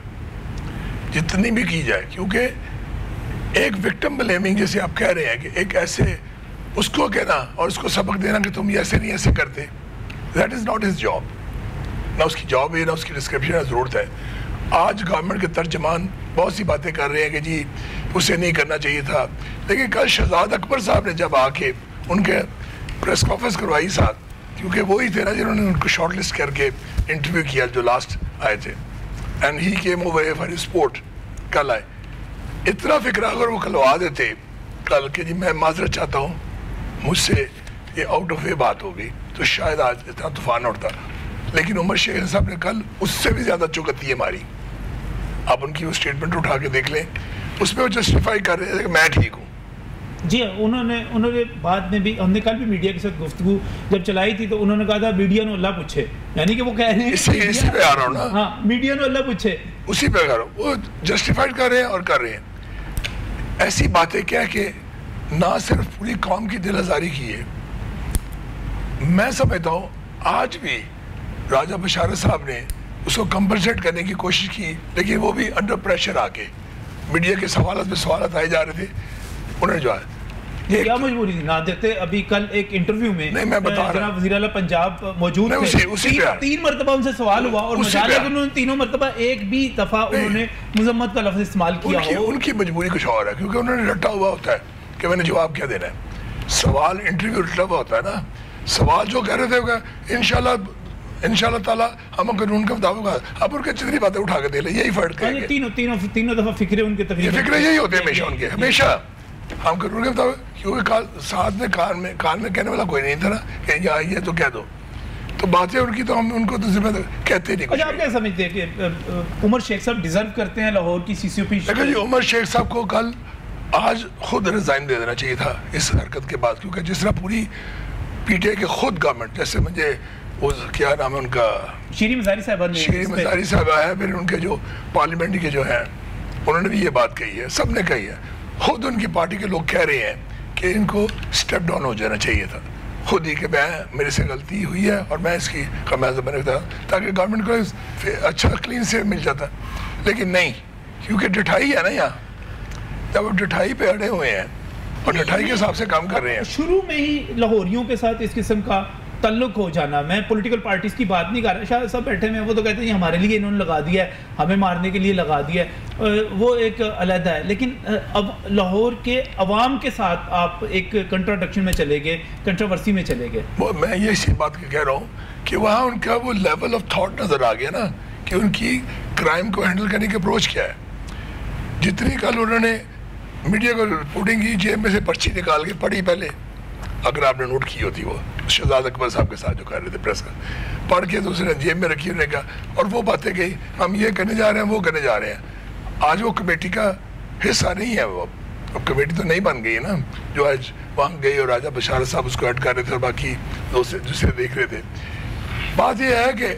जितनी भी की जाए, क्योंकि एक विक्टिम ब्लेमिंग जैसे आप कह रहे हैं कि एक ऐसे उसको कहना और उसको सबक देना कि तुम ऐसे नहीं ऐसे करते, that is not his job. ना उसकी जॉब है, ना उसकी डिस्क्रिप्शन है, ज़रूरत है। आज गवर्नमेंट के तर्जमान बहुत सी बातें कर रहे हैं कि जी उसे नहीं करना चाहिए था, लेकिन कल शहजाद अकबर साहब ने जब आके उनके प्रेस कॉन्फ्रेंस करवाई साथ, क्योंकि वही थे ना जिन्होंने उनको शॉर्ट लिस्ट करके इंटरव्यू किया जो लास्ट आए थे, and he came over for sport, कल आए। इतना फिक्र अगर वो खलवा देते कल कि जी मैं माजरत चाहता हूँ, मुझसे ये आउट ऑफ वे बात हो गई, तो शायद आज इतना तूफान उठता। लेकिन उमर शेख साहब ने कल उससे भी ज़्यादा चौकत्ती मारी। आप उनकी वो स्टेटमेंट उठा के देख लें, उसमें वो जस्टिफाई कर रहे थे कि मैं ठीक हूँ। जी उन्होंने बाद में भी, हमने कल भी मीडिया के साथ गुफ्तगू जब चलाई थी तो उन्होंने कहा था मीडिया ने अल्लाह पूछे, यानी कि वो कह रहे हैं इसी पे आ रहा हूँ ना। हाँ, मीडिया ने अल्लाह पूछे, उसी पे कर रहा हूँ। वो जस्टिफाइड कर रहे हैं और कर रहे हैं ऐसी बातें क्या कि ना सिर्फ पूरी कौम की दिल आज़ारी की है। मैं समझता हूँ आज भी राजा बशारत साहब ने उसको कंपनसेट करने की कोशिश की, लेकिन वो भी अंडर प्रेशर आके मीडिया के सवाल पे सवाल आए जा रहे थे, उन्होंने जो है क्या मजबूरी थी ना देते। अभी कल एक इंटरव्यू में नहीं, मैं बता रहा हूं, वज़ीर आला पंजाब मौजूद थे, तीन मरतबा उनसे सवाल हुआ और उन्होंने तीनों मरतबा एक भी दफा उन्होंने मुजम्मत का लफ्ज़ इस्तेमाल किया हो। उनकी मजबूरी कुछ और है, क्योंकि उन्होंने रटा हुआ होता है कि मैंने जवाब क्या देना है। सवाल इंटरव्यू रटा हुआ होता है ना, सवाल जो कह रहे थे इंशाल्लाह ताला हम कानून के मुताबिक अब उनके जितनी बातें उठा के दे ले, यही फर्क है। तीनों दफा फिक्रे उनके फिक्रे यही होते हैं हमेशा उनके, हमेशा हम कानून के मुताबिक, क्योंकि साथ में कान में कहने वाला कोई नहीं था ना कि यहाँ ये तो कह दो, तो बातें उनकी तो हम उनको तो जिम्मेदार कहते नहीं। अच्छा, आप क्या समझते हैं कि उमर शेख साहब डिजर्व करते हैं लाहौर की CCOP? देखो जी, उमर शेख साहब को कल आज खुद रिजाइन दे देना चाहिए था इस हरकत के बाद, क्योंकि जिस तरह पूरी PTI के खुद गवर्नमेंट, जैसे मुझे वो क्या नाम है उनका, शीरी मज़ारी साहब है, फिर उनके जो पार्लियामेंट के जो हैं उन्होंने भी ये बात कही है, सब ने कही है, खुद उनकी पार्टी के लोग कह रहे हैं कि इनको स्टेप डाउन हो जाना चाहिए था खुद ही, कि मैं मेरे से गलती हुई है और मैं इसकी खमियाजा मैंने था, ताकि गवर्नमेंट को अच्छा क्लीन से मिल जाता। लेकिन नहीं, क्योंकि डठाई है ना यहाँ, जब आप डठाई पे अड़े हुए हैं और डठाई के हिसाब से काम कर रहे हैं। शुरू में ही लाहौरियों के साथ इस किस्म का तल्लुक हो जाना, मैं पॉलिटिकल पार्टीज की बात नहीं कर रहा, शायद सब बैठे हैं वो तो कहते हैं हमारे लिए इन्होंने लगा दिया है, हमें मारने के लिए लगा दिया है, वो एक अलग है। लेकिन अब लाहौर के अवाम के साथ आप एक कंट्राडिक्शन में चले गए, कंट्रोवर्सी में चले गए। वो मैं ये इसी बात कह रहा हूँ कि वहाँ उनका वो लेवल ऑफ थॉट नज़र आ गया ना, कि उनकी क्राइम को हैंडल करने की अप्रोच क्या है। जितनी कल उन्होंने मीडिया को रिपोर्टिंग की, जेब में से पर्ची निकाल के पढ़ी, पहले अगर आपने नोट की होती वो शहजाद अकबर साहब के साथ जो कर रहे थे प्रेस का, पढ़ के तो उसने जेब में रखी, उन्होंने कहा, और वो बातें कही हम ये करने जा रहे हैं, वो करने जा रहे हैं। आज वो कमेटी का हिस्सा नहीं है, वो अब कमेटी तो नहीं बन गई है ना, जो आज वहाँ गई और राजा बशारत साहब उसको ऐड कर रहे थे और बाकी दूसरे देख रहे थे। बात यह है कि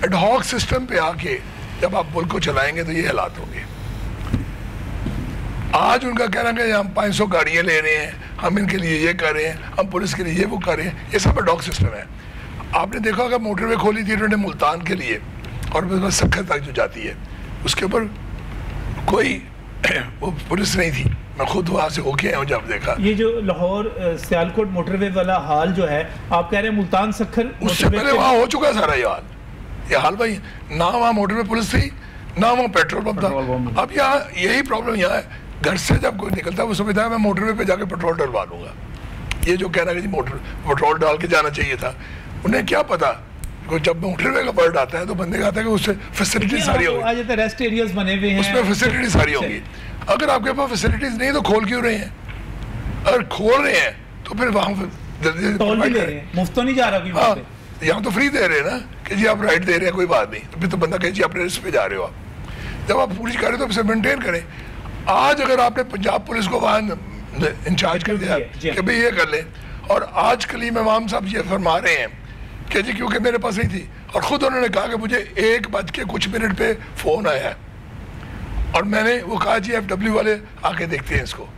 एडहॉक सिस्टम पे आके जब आप मुल्क को चलाएंगे तो ये हालात होंगे। आज उनका कहना है हम 500 गाड़ियाँ ले रहे हैं, हम इनके लिए ये कर रहे हैं, हम पुलिस के लिए ये वो कर रहे हैं, ये सब एडहॉक सिस्टम है। आपने देखा होगा मोटरवे खोली थी उन्होंने मुल्तान के लिए और सखर तक जो जाती है, उसके ऊपर कोई वो पुलिस नहीं थी, मैं खुद वहाँ से होके आया हूँ जब देखा। ये जो लाहौर सियालकोट मोटरवे वाला हाल जो है आप कह रहे हैं मुल्तान सखर, उससे पहले वहाँ हो चुका सारा ये हाल भाई, ना वहाँ मोटरवे पुलिस थी ना वहाँ पेट्रोल पंप था। अब यहाँ यही प्रॉब्लम यहाँ है, घर से जब कोई निकलता है वो समझता है मैं मोटरवे पे जाके पेट्रोल डलवा लूँगा। ये जो कहना कि जी पेट्रोल डाल के जाना चाहिए था, उन्हें क्या पता, जब मोटरवे का वर्ड आता है तो बंदे का आता है कि उससे फैसिलिटीज सारी होगी, रेस्ट एरियाज बने हुए हैं, उसमें फैसिलिटीज सारी होंगी। अगर आपके पास फैसिलिटीज नहीं तो खोल क्यों रहे हैं? अगर खोल रहे हैं तो फिर वहाँ मुफ्त तो नहीं जा रहा। हाँ, यहाँ तो फ्री दे रहे हैं ना कि जी आप राइट दे रहे हैं, कोई बात नहीं, तो फिर तो बंदा कहे जी अपने रिस्क पे जा रहे हो। आप जब आप पूरी कर रहे हो तो उसे मेंटेन करें। आज अगर आपने पंजाब पुलिस को वहाँ इंचार्ज कर दिया कि भाई ये कर लें, और आज कलीम इमाम साहब ये फरमा रहे हैं कि जी क्योंकि मेरे पास नहीं थी, और ख़ुद उन्होंने कहा कि मुझे 1 बज के कुछ मिनट पे फ़ोन आया है और मैंने वो कहा जी FW वाले आके देखते हैं इसको,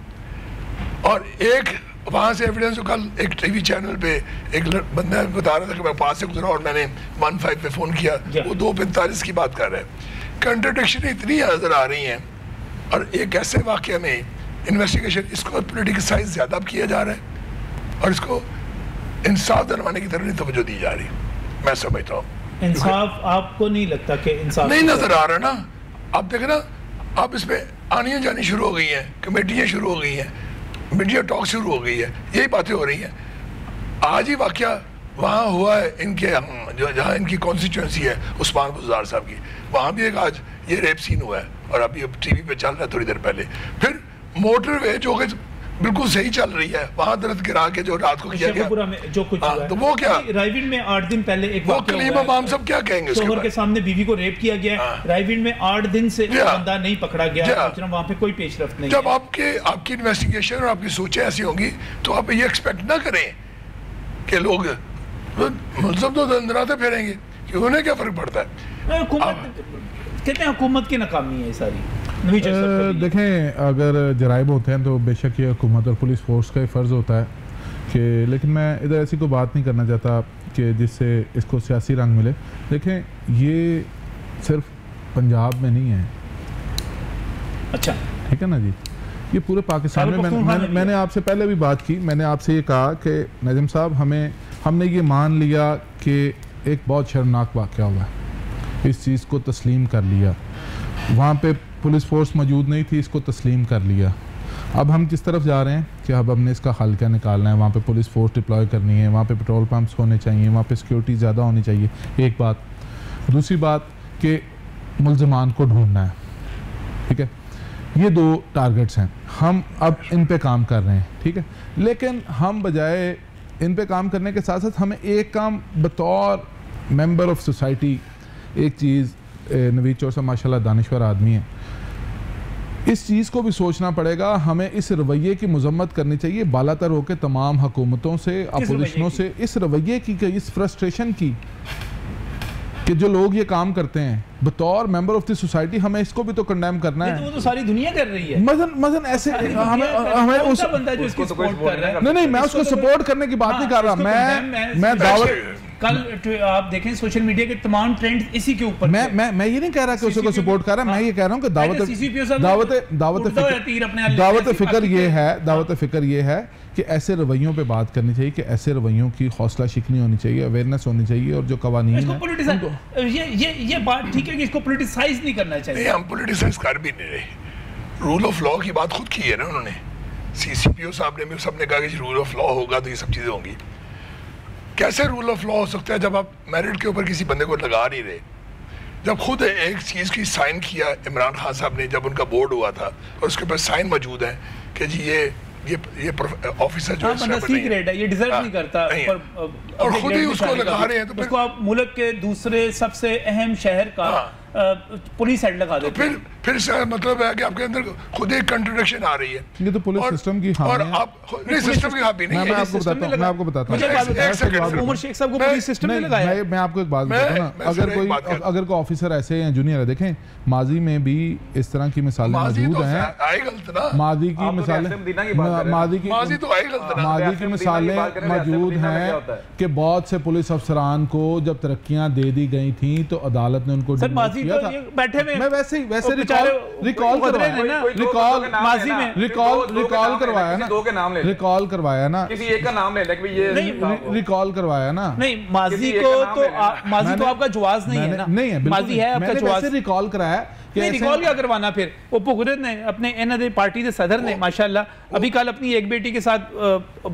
और एक वहाँ से एविडेंस कल एक टीवी चैनल पे एक बंदा बता रहा था कि मैं पास से गुजरा और मैंने 15 पे फ़ोन किया, वो 2:45 की बात कर रहे हैं। कंट्रडिक्शन इतनी नज़र आ रही हैं, और एक ऐसे वाक़े में इन्वेस्टिगेशन इसको पोलिटिकसाइज ज़्यादा किया जा रहा है और इसको इंसाफ दिलवाने की तरफ नहीं तवज्जो दी जा रही। मैं समझता हूँ इंसाफ आपको नहीं लगता कि इंसाफ नहीं नज़र आ रहा ना। आप देखें ना, आप इस पर आनियाँ जानी शुरू हो गई हैं, कमेटियाँ शुरू हो गई हैं, मीडिया टॉक शुरू हो गई है, यही बातें हो रही हैं। आज ही वाक़या वहाँ हुआ है इनके जो जहाँ इनकी कॉन्स्टिट्यूंसी है उस्मान बुज़दार साहब की, वहाँ भी एक आज ये रेप सीन हुआ है और अभी अब टीवी पे चल रहा है थोड़ी देर पहले। फिर मोटरवे जो कि बिल्कुल सही चल रही है, वहाँ दरख्त गिरा के जो रात को किया गया में जो कुछ हुआ है, तो वो क्या रायविंड में 8 दिन पहले एक वो कलीम इमाम सब क्या कहेंगे उसके शोहर बारे के सामने बीवी को रेप किया गया, रायविंड में 8 दिन से बंदा नहीं पकड़ा गया, वहाँ पे कोई पेशरफ्त नहीं। जब आपकी इन्वेस्टिगेशन और आपकी सोचें ऐसी होंगी तो आप ये एक्सपेक्ट ना करें कि लोग मुल्ज़म तो अंदराते फिरेंगे कि उन्हें क्या फ़र्क पड़ता है। कहते हैं हुकूमत की नाकामी है सारी। देखें, अगर जराइब होते हैं तो बेशक ये हुकूमत और पुलिस फोर्स का ही फ़र्ज़ होता है कि, लेकिन मैं इधर ऐसी कोई बात नहीं करना चाहता कि जिससे इसको सियासी रंग मिले। देखें, ये सिर्फ पंजाब में नहीं है, अच्छा ठीक है ना जी, ये पूरे पाकिस्तान में। मैंने आपसे पहले भी बात की, मैंने आपसे ये कहा कि नजम साहब हमने ये मान लिया कि एक बहुत शर्मनाक वाक़या हुआ है, इस चीज़ को तस्लीम कर लिया, वहाँ पे पुलिस फोर्स मौजूद नहीं थी, इसको तस्लीम कर लिया। अब हम किस तरफ जा रहे हैं कि अब हमने इसका हल क्या निकालना है, वहाँ पे पुलिस फोर्स डिप्लॉय करनी है, वहाँ पे पेट्रोल पंप्स होने चाहिए, वहाँ पे सिक्योरिटी ज़्यादा होनी चाहिए, एक बात। दूसरी बात कि मुल्ज़मान को ढूंढना है, ठीक है। ये 2 टारगेट्स हैं, हम अब इन पे काम कर रहे हैं, ठीक है। लेकिन हम बजाय इन पे काम करने के साथ साथ हमें एक काम बतौर मेंबर ऑफ सोसाइटी, एक चीज़, नवीद चौर साहब माशाल्लाह दानिश्वर आदमी है, इस चीज़ को भी सोचना पड़ेगा। हमें इस रवैये की मजम्मत करनी चाहिए बालातर होकर तमाम हुकूमतों से, अपोजिशनों से, इस रवैये की, इस फ्रस्ट्रेशन की कि जो लोग ये काम करते हैं बतौर मेंबर ऑफ द सोसाइटी, हमें इसको भी तो कंडेम करना है। वो तो सारी दुनिया कर रही है। मजन ऐसे हमें उस बंदा जो इसको सपोर्ट कर रहा है, नहीं, मैं उसको सपोर्ट करने की बात नहीं कर रहा, मैं दावत, कल आप देखें सोशल मीडिया के तमाम ट्रेंड इसी के ऊपर। मैं ये नहीं कह रहा कि उसी को सपोर्ट कर रहा, मैं ये कह रहा हूँ कि दावत फिक्र ये है कि ऐसे रवैयों पे बात करनी चाहिए, कि ऐसे रवैयों की हौसला शिकनी होनी चाहिए, अवेयरनेस होनी चाहिए, और जो कवानीन है ये बात ठीक है कि इसको पॉलिटिसाइज नहीं करना चाहिए। हम पॉलिटिसाइज कर भी नहीं रहे, रूल ऑफ लॉ की बात खुद की है ना उन्होंने, CCPO साहब ने भी सबने कहा कि रूल ऑफ लॉ होगा तो ये सब चीज़ें होंगी। कैसे रूल ऑफ लॉ हो सकता है जब आप मेरिट के ऊपर किसी बंदे को लगा नहीं रहे? जब खुद एक चीज़ की साइन किया इमरान खान साहब ने, जब उनका बोर्ड हुआ था और उसके ऊपर साइन मौजूद है कि जी ये ऑफिसर जो सीक्रेट है, ये डिजर्व नहीं करता, और खुद ही उसको लगा रहे हैं, तो उसको आप मुल्क के दूसरे सबसे अहम शहर का पुलिस हेड लगा देते हैं। फिर मतलब है कि आपके अंदर खुद एक कंट्रडिक्शन आ रही है। ये तो पुलिस सिस्टम की और आप नहीं, सिस्टम की हावी नहीं है। मैं आपको बताता हूं उमर शेख साहब को पुलिस सिस्टम ने लगाया। मैं आपको एक बात बताता हूं ना, अगर कोई ऑफिसर ऐसे हैं जूनियर है, देखें माजी में भी इस तरह की मिसालें मौजूद हैं, माजी की मिसालें मौजूद हैं कि बहुत से पुलिस अफसरान को जब तरक्कियां दे दी गई थी तो अदालत ने उनको बैठे में, मैं वैसे रिकॉल करवाया ना, दो के नाम ले, रिकॉल करवाया ना, किसी एक का नाम ले ले, ये रिकॉल करवाया ना। नहीं, माजी को तो माजी तो आपका जवाज नहीं है ना, नहीं है, माजी है आपका जवाज। रिकॉल कराया, रिकॉल क्या करवाना, फिर वो पुगरत ने अपने एनआरए पार्टी के सदर ने माशाल्लाह अभी कल अपनी एक बेटी के साथ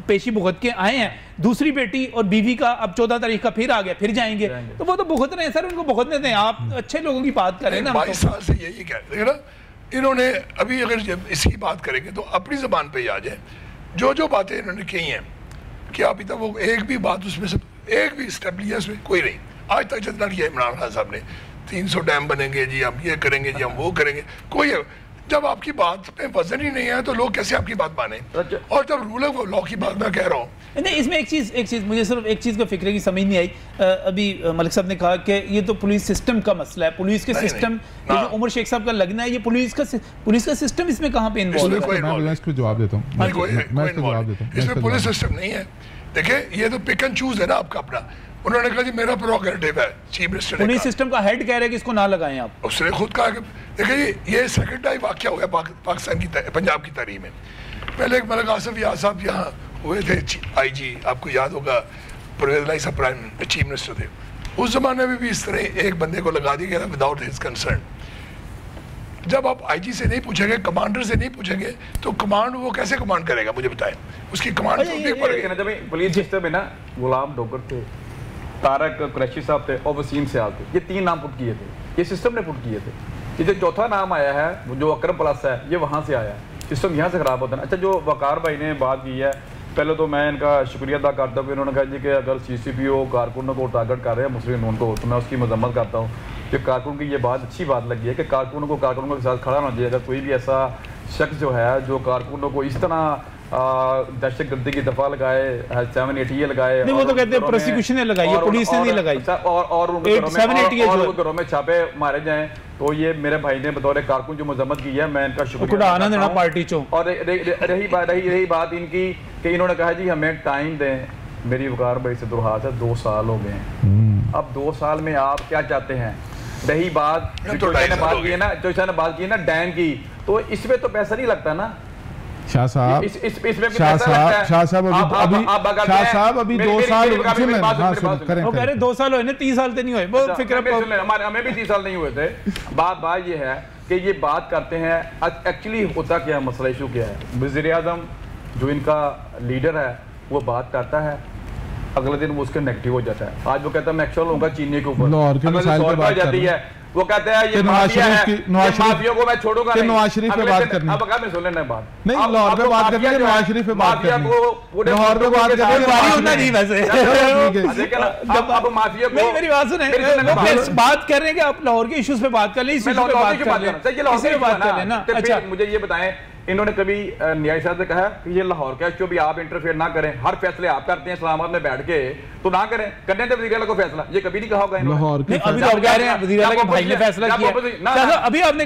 पेशी भुगत के आए हैं, दूसरी बेटी और बीवी का अब 14 तारीख का फिर आ गया, फिर जाएंगे, तो वो तो भुगत रहे हैं सर, उनको भुगतने दें। आप अच्छे लोगों की बात करें ना। 22 साल से यही कहते हैं ना इन्होंने, अभी अगर इसकी बात करेंगे तो अपनी जबान पे ही आ जाए, जो बातें इन्होंने कही हैं कि अभी तक वो एक भी बात उसमें से एक भी स्टेप लिया उसमें कोई नहीं, आज तक जितना किया इमरान खान साहब ने, 300 डैम बनेंगे जी, हम ये करेंगे जी, हम वो करेंगे, कोई जब आपकी बात पे वजन ही नहीं है तो लोग कैसे आपकी बात माने? और जब रूल ऑफ लॉ की बात मैं कह रहा हूँ, नहीं, इसमें एक चीज़ मुझे सिर्फ एक चीज़ का फिक्र की समझ नहीं आई। अभी मलिक साहब ने कहा कि ये तो पुलिस सिस्टम का मसला है, पुलिस के सिस्टम, ये जो उमर शेख साहब का लगना है, ये पुलिस का सिस्टम इसमें कहाँ पे इन्वॉल्व है? मैं इसको जवाब देता हूँ, इसमें पुलिस सिस्टम नहीं है। देखिए ये तो पिक एंड चूज है ना आपका अपना। उन्होंने कहा जी मेरा प्रोग्रेटिव है, चीफ मिनिस्टर ने पुलिस सिस्टम का हेड कह रहे हैं कि इसको ना लगाएं आप। उसने खुद कहा कि देखिए ये सेकंड टाइम वाकया हो गया पाकिस्तान की पंजाब की तारीख में। पहले एक मलिक आसिफ याद साहब यहाँ हुए थे IG, आपको याद होगा, परवेज इलाही साहब प्राइम चीफ मिनिस्टर थे। उस जमाने में भी इस तरह एक बंदे को लगा दिया गया था विदाउट हिज कंसर्न। जब आप IG से नहीं पूछेंगे, कमांडर से नहीं पूछेंगे, तो कमांड वो कैसे कमांड करेगा? मुझे बताएं, उसकी कमांड पुलिस सिस्टम में ना गुलाम डोगर थे, तारक कुरैशी साहब थे और वसीम सियाल थे, ये 3 नाम पुट किए थे, ये सिस्टम ने पुट किए थे। ये जो चौथा नाम आया है जो अकरम प्लस है, ये वहाँ से आया है, सिस्टम यहाँ से ख़राब होता है। अच्छा, जो वकार भाई ने बात की है, पहले तो मैं इनका शुक्रिया अदा करता हूँ। उन्होंने कहा जी कि अगर CCPO कारकुनों को टारगेट कर रहे हैं मुस्लिम नून को, तो मैं उसकी मजम्मत करता हूँ कि कारकुन की ये बात अच्छी बात लगी है कि कारकुनों के साथ खड़ा होना चाहिए। अगर कोई भी ऐसा शख्स जो है जो कारकुनों को इस तरह दहशत गर्दी की दफा लगाए, 780 लगाए, नहीं वो तो कहते हैं प्रोसिक्यूशन ने लगाई है, पुलिस ने नहीं लगाई, और घरों में छापे मारे जाएं, तो ये मेरे भाई ने बतौर कारकुन जो मजम्मत की है, मैं इनका शुक्रिया अदा करता हूं। पार्टी चो और रही बात इनकी कि इन्होंने कहा जी हमें टाइम दें। मेरी वकार भाई से दुर्हास है, 2 साल हो गए हैं। अब 2 साल में आप क्या चाहते हैं? रही बात जो बात की है ना डैम की, तो इसमें तो पैसा नहीं लगता ना शाह साहब। अभी 2 साल वो कह रहे 2 साल हुए ना, 30 साल तो नहीं हुए, वो फिक्र हमें भी 30 साल नहीं हुए थे। बात ये है कि ये बात करते हैं, एक्चुअली होता क्या, मसला इशू क्या है? वज़ीर आज़म जो इनका लीडर है वो बात करता है, अगले दिन वो उसके नेगेटिव हो जाता है। आज वो कहता है मैं एक्चुअल होगा चीनी के ऊपर जाती है, वो कहते हैं ये माफिया को मैं छोड़ूंगा नहीं। नवाज शरीफ पे बात करनी, अब मैं सुन लेना बात नहीं, लाहौर पे बात करनी है, नवाज शरीफ पे बात करनी है, लाहौर पे बात करनी है वैसे। अब माफिया को मेरी बात सुने, बात कर रहे हैं कि आप लाहौर के इश्यूज पे बात कर लें, इसी पे बात कर लेना। अच्छा मुझे ये बताएं, इन्होंने कभी न्याय साहब से कहा कि ये लाहौर का इश्यू भी आप इंटरफेयर ना करें, हर फैसले आप करते हैं इस्लामाबाद में बैठ के, तो ना करें, करने दे वज़ीर आला को फैसला, ये कभी नहीं कहा होगा लाहौर के। अभी तो आप कह रहे हैं वज़ीर आला के भाई ने फैसला किया। अभी आपने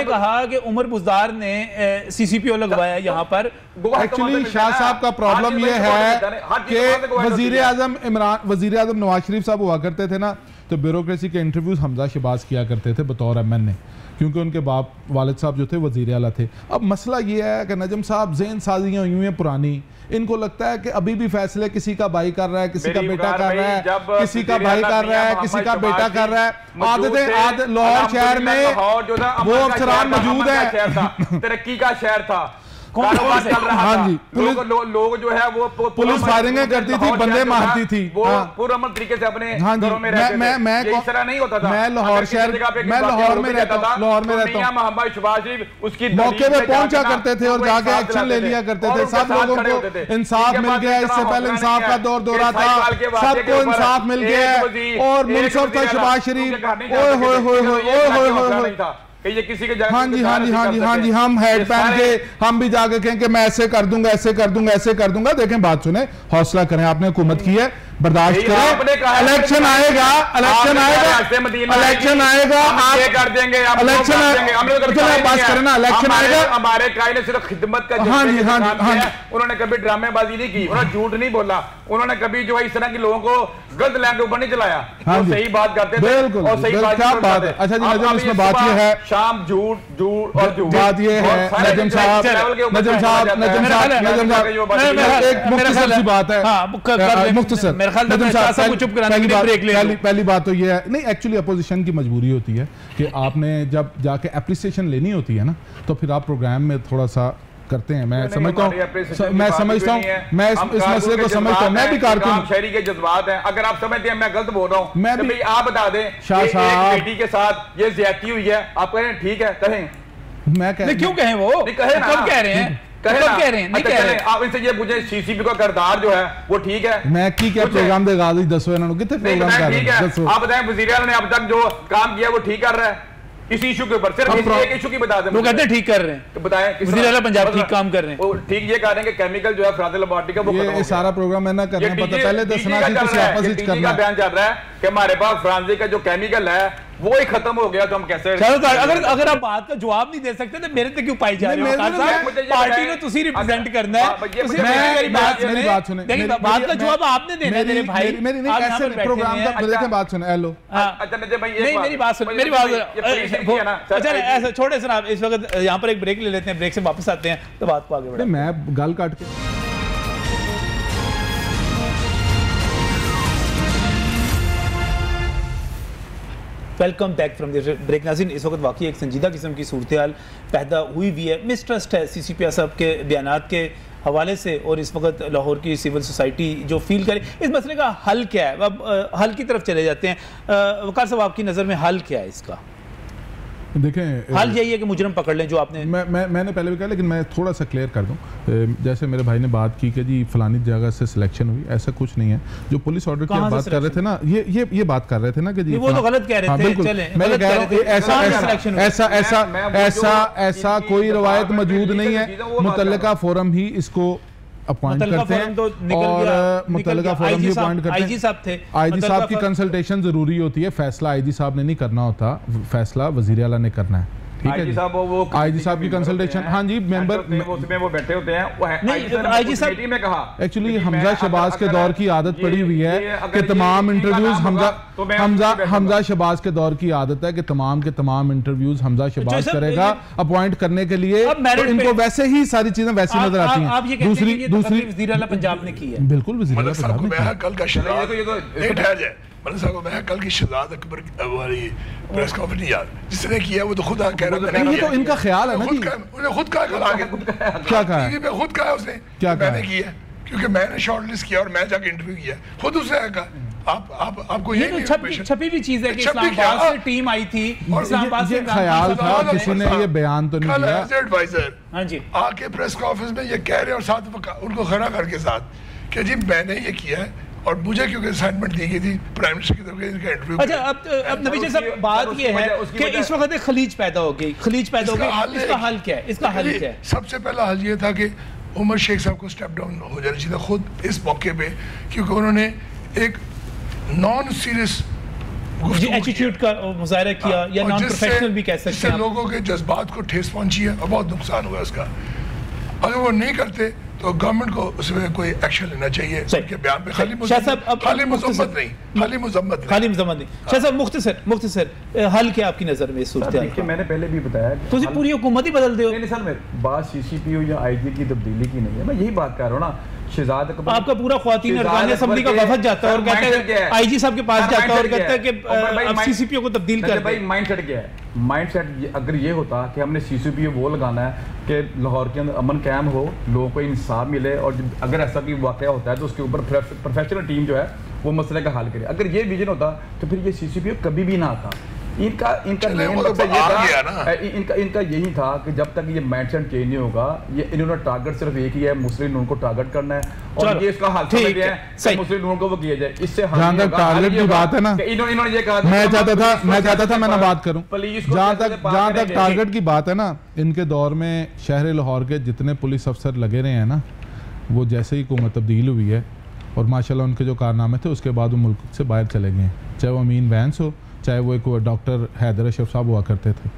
कहा कि उमर बुज़दार ने CCPO लगवाया यहाँ पर। एक्चुअली शाह साहब का प्रॉब्लम ये है कि वज़ीर आज़म नवाज शरीफ साहब हुआ करते थे ना, तो ब्यूरोक्रेसी के इंटरव्यूज हमजा शहबाज किया करते थे बतौर MN, क्योंकि उनके बाप वालिद साहब जो थे वज़ीर आला थे। अब मसला ये है कि नजम साहब ज़हन साजियाँ हुई हैं पुरानी, इनको लगता है कि अभी भी फैसले किसी का भाई कर रहा है, किसी का बेटा कर रहा है, किसी का भाई कर रहा है, किसी का बेटा कर रहा है। आदतें लाहौर शहर में वो अफसरान मौजूद है, तरक्की का शहर था, हाँ जी, लोग जो है वो पुलिस फायरिंगें करती थी, बंदे मारती थी, पूरा तरीके से अपने घरों में रहते थे। इस तरह नहीं होता था। मैं लाहौर शहर, मैं लाहौर में रहता हूँ, लाहौर में रहता हूँ, मोहम्मद शहबाज शरीफ उसकी मौके पे पहुंचा करते थे और जाके एक्शन ले लिया करते थे। सब लोगों को इंसाफ मिल गया, इससे पहले इंसाफ का दौरा था, सबको इंसाफ मिल गया। और मुनसफ था शहबाज शरीफ, ओए होए होए होए होए होए, ये किसी के हाँ जी हाँ जी हाँ जी हाँ जी, हम हेड पहन के हम भी जाके कहें कि मैं ऐसे कर दूंगा, ऐसे कर दूंगा, ऐसे कर दूंगा। देखें बात सुने, हौसला करें, आपने हुकूमत की है, बर्दाश्त करें, इलेक्शन आएगा, इलेक्शन आएगा, इलेक्शन आएगा, आप कर देंगे, इलेक्शन बात करें ना, इलेक्शन आएगा। हमारे कायदे सिर्फ खिदमत का हाँ जी हाँ जी हाँ जी, उन्होंने कभी ड्रामेबाजी नहीं की, उन्होंने झूठ नहीं बोला, उन्होंने कभी जो है इस तरह के लोगों को गलत लाइन के ऊपर नहीं चलाया, वो सही बात करते थे। बिल्कुल और सही बात है। अच्छा जी नजम, इसमें बात ये है, शाम झूठ झूठ और झूठ, बात ये है नजम साहब, नजम साहब, नजम साहब, नजम साहब, एक मुख्तसर सी बात है, मुख्तसर पहली बात तो ये है, नहीं एक्चुअली अपोजिशन की मजबूरी होती है कि आपने जब जाके एप्रिसिएशन लेनी होती है ना, तो फिर आप प्रोग्राम में थोड़ा सा करते हैं। मैं समझता हूँ, मैं समझता हूँ, मैं इस मसले को समझता हूँ, मैं भी कारकुन हूँ। शहरी के जज्बात हैं, अगर आप समझते हैं मैं गलत बोल रहा हूँ, मैं भी, आप बता दें शाह साहब बेटी के साथ ये ज्यादती हुई है, आप कहें ठीक है, कहें, मैं क्यों कहें, वो कब कह रहे हैं, कह रहे हैं, नहीं कह रहे। आप इनसे ये पूछे CCP का किरदार जो है वो ठीक है, मैं की क्या प्रोग्राम देगा दसो इन्होंने कितने प्रोग्राम कर रहे हैं, आप बताएं वज़ीर आला ने अब तक जो काम किया वो ठीक कर रहा है, इसी इशू के ऊपर सिर्फ एक इशू की बता दें। वो कहते हैं ठीक कर रहे हैं, तो बताएं वज़ीर आला पंजाब ठीक काम कर रहे हैं। वो ठीक ये कह रहे हैं कि केमिकल जो है फराज लेबोरेटरी का वो खत्म हो गया। सारा प्रोग्राम है ना करना पता पहले दसना कि तुसी आपस विच करना। बयान चल रहा है कि हमारे पास फरांसी का जो केमिकल है वो ही खत्म हो गया, तो हम कैसे अगर आप बात का जवाब नहीं दे सकते तो मेरे तक क्यों पाई जा रहे हो? पार्टी को तुसी रिप्रेजेंट करना है। मेरी बात सुने, देखिए बात का जवाब आपने देना है मेरे भाई। मेरी नहीं ऐसे प्रोग्राम का देखें, बात सुने। हेलो अच्छा नजर भाई नहीं मेरी बात सुन, मेरी बात अच्छा ऐसा छोटे से आप इस वक्त यहाँ पर एक ब्रेक ले लेते हैं, ब्रेक से वापस आते हैं तो बात को आगे बढ़ाते हैं। मैं गल काट के welcome back from the break. नाज़रीन, इस वक्त वाकई एक संजीदा किस्म की सूरत हाल पैदा हुई भी है। मिसट्रस्ट है CCPI साहब के बयानात के हवाले से, और इस वक्त लाहौर की सिविल सोसाइटी जो फील करे इस मसले का हल क्या है। अब हल की तरफ चले जाते हैं। वकार साहब, आपकी नज़र में हल क्या है इसका? देखें, हाल यही है कि मुजरम पकड़ लें जो आपने मैंने पहले भी कहा, लेकिन मैं थोड़ा सा क्लियर कर दूं। जैसे मेरे भाई ने बात की कि जी फलानी जगह से सिलेक्शन हुई, ऐसा कुछ नहीं है। जो पुलिस ऑर्डर की बात कर रहे थे ना, ये बात कर रहे थे ना कि जी वो तो गलत कह रहे थे। चलें, मैं कह रहा हूं ऐसा कोई रवायत मौजूद नहीं है। मुतल्लिका फोरम ही इसको अपॉइंट करते हैं और मुतल्लिका फोरम ही अपॉइंट करते हैं। IG साहब थे, IG साहब की कंसल्टेशन जरूरी होती है। फैसला IG साहब ने नहीं करना होता, फैसला वज़ीर आला ने करना है। ठीक है IG साहब वो IG साहब की कंसल्टेशन, हाँ जी, मेंबर उसमें वो बैठे होते हैं। वो IG साहब में कहा एक्चुअली हमजा शहबाज के दौर की आदत पड़ी हुई है कि तमाम इंटरव्यूज हमजा शहबाज के दौर की आदत है कि तमाम इंटरव्यूज हमजा शहबाज करेगा अपॉइंट करने के लिए। तो इनको वैसे ही सारी चीजें वैसी नजर आती हैं। दूसरी वज़ीर आला पंजाब ने की है। बिल्कुल वज़ीर आला पंजाब ने कल का कल की शहजाद अकबर वाली प्रेस कॉन्फ्रेंस नहीं याद जिसने किया, वो तो खुद कह रहा है। ये तो इनका ख्याल है ना जी, उन्हें खुद कहा क्या कहा है, खुद कहा उसने, क्या मैंने किया क्योंकि मैंने शॉर्टलिस्ट किया और मैं जाके इंटरव्यू किया, खुद उसने कहा। आपको ये छपी भी चीज है कि इस्लामाबाद से टीम आई थी, इस्लामाबाद से ख्याल था, किसी ने ये बयान तो नहीं दिया। एडवाइजर हाँ जी आके प्रेस कॉन्फ्रेंस में ये कह रहे हैं और साथ उनको खड़ा करके साथ कि जी मैंने ये किया है और मुझे क्योंकि असाइनमेंट दी गई थी प्राइम मिनिस्टर की तरफ से इनका इंटरव्यू। अच्छा, अब नबी साहब बात ये है कि इस वक्त एक खलीज पैदा हो गई, इसका हल क्या है? इसका हल क्या है? सबसे पहला हल ये था कि उमर शेख साहब को स्टेप डाउन हो जाना चाहिए खुद इस मौके पे, क्योंकि उन्होंने एक नॉन सीरियस एटीट्यूड का मुजाहरा किया या नॉन प्रोफेशनल भी कह सकते हैं। लोगों के जज्बात को ठेस पहुंची है और बहुत नुकसान हुआ उसका। अगर वो नहीं करते तो गवर्नमेंट को उसमें कोई एक्शन लेना चाहिए। उनके बयान पे खाली मजम्मत नहीं। शाह साहब मुख्तसर हल क्या आपकी नजर में इस सूरत हाल का? मैंने पहले भी बताया तो पूरी हुकूमत ही बदल दे। नहीं सर, बात CCPO या IG की तब्दीली की नहीं है, मैं यही बात कर रहा हूँ ना। शहजाद अकबर आपका पूरा ख्वातीन अरकान असम्बली का वफद जाता है और कहता है IG साहब के पास जाता है और कहता है कि अब CCPO को तब्दील कर दे। भाई माइंडसेट क्या है? माइंडसेट अगर ये होता कि हमने CCPO वो लगाना है कि लाहौर के अंदर अमन कायम हो, लोगों को इंसाफ मिले, और अगर ऐसा कोई वाकया होता है तो उसके ऊपर प्रोफेशनल टीम जो है वो मसले का हल करे। अगर ये विजन होता तो फिर ये CCPO कभी भी ना आता। इनका यही था कि जब तक ये माइंडसेट चेंज नहीं होगा, ये इन्होंने टारगेट सिर्फ एक ही है, मुस्लिम लोगों को टारगेट करना है और ये इसका हल समझ गया है मुस्लिम लोगों को वो किया जाए। इससे टारगेट की बात है ना, इन्होंने ये कहा मैं चाहता था मैं ना बात करूं, जहां तक टारगेट की बात है ना, इनके दौर में शहर लाहौर के जितने पुलिस अफसर लगे रहे हैं ना, वो जैसे ही हुकूमत तब्दील हुई है और माशाल्लाह उनके जो कारनामे थे उसके बाद वो मुल्क से बाहर चले गए हैं। चाहे वो अमीन वैंस हो, चाहे वो एक डॉक्टर हैदर अशरफ साहब हुआ करते थे,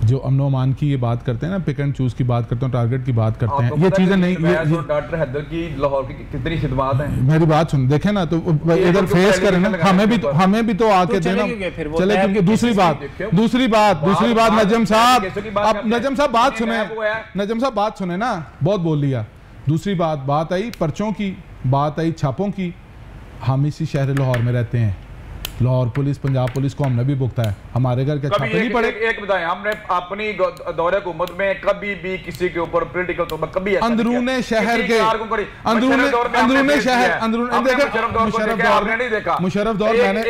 जो अमन अमान की ये बात करते हैं ना, पिक एंड चूज की बात करते हैं, टारगेट की बात करते हैं, ये चीजें नहीं। डॉक्टर हैदर की लाहौर की कितनी खिदमत है, मेरी बात सुन, देखें ना तो इधर फेस करें ना, हमें भी तो आके देना चले। क्योंकि दूसरी बात नजम साहब बात सुने ना, बहुत बोल लिया। दूसरी बात आई पर्चों की, बात आई छापों की। हम इसी शहर लाहौर में रहते हैं, लाहौर पुलिस, पंजाब पुलिस को हमने भी भुगता है, हमारे घर के छापे नहीं पड़े। एक बताएं, हमने अपनी दौरे हुकूमत में कभी भी किसी के ऊपर पॉलिटिकल तो कभी अंदरूने शहर के मुशर्रफ दौर मैंने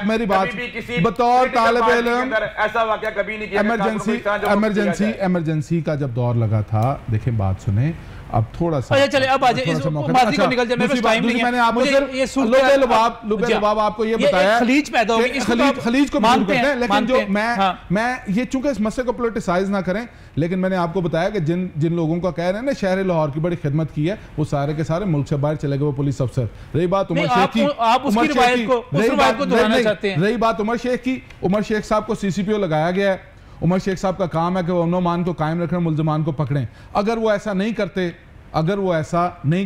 मेरी बात बतौर तालिब इल्म ऐसा वाकया कभी नहीं किया। इमरजेंसी का जब दौर लगा था, देखें बात सुने, अब थोड़ा सा अच्छा चले अब आ जाए इस माजी को निकल जाए, मेरे पास टाइम नहीं है। मैंने आपको सिर्फ लुबे आपको ये बताया खलीज पैदा होगी, खलीज को मानते हैं, लेकिन जो मैं ये चूंकि इस मसले को पॉलिटिसाइज ना करें, लेकिन मैंने आपको बताया कि जिन लोगों का कह रहे हैं ना शहर लाहौर की बड़ी खिदमत की है, वो सारे के सारे मुल्क से बाहर चले गए वो पुलिस अफसर। रही बात उमर शेख की, रही बात उमर शेख की, उमर शेख साहब को सीसीपीओ लगाया गया है। उमर शेख साहब का काम है कि वो अमन को कायम रखें, मुल्ज़िमान को पकड़ें। अगर वो ऐसा नहीं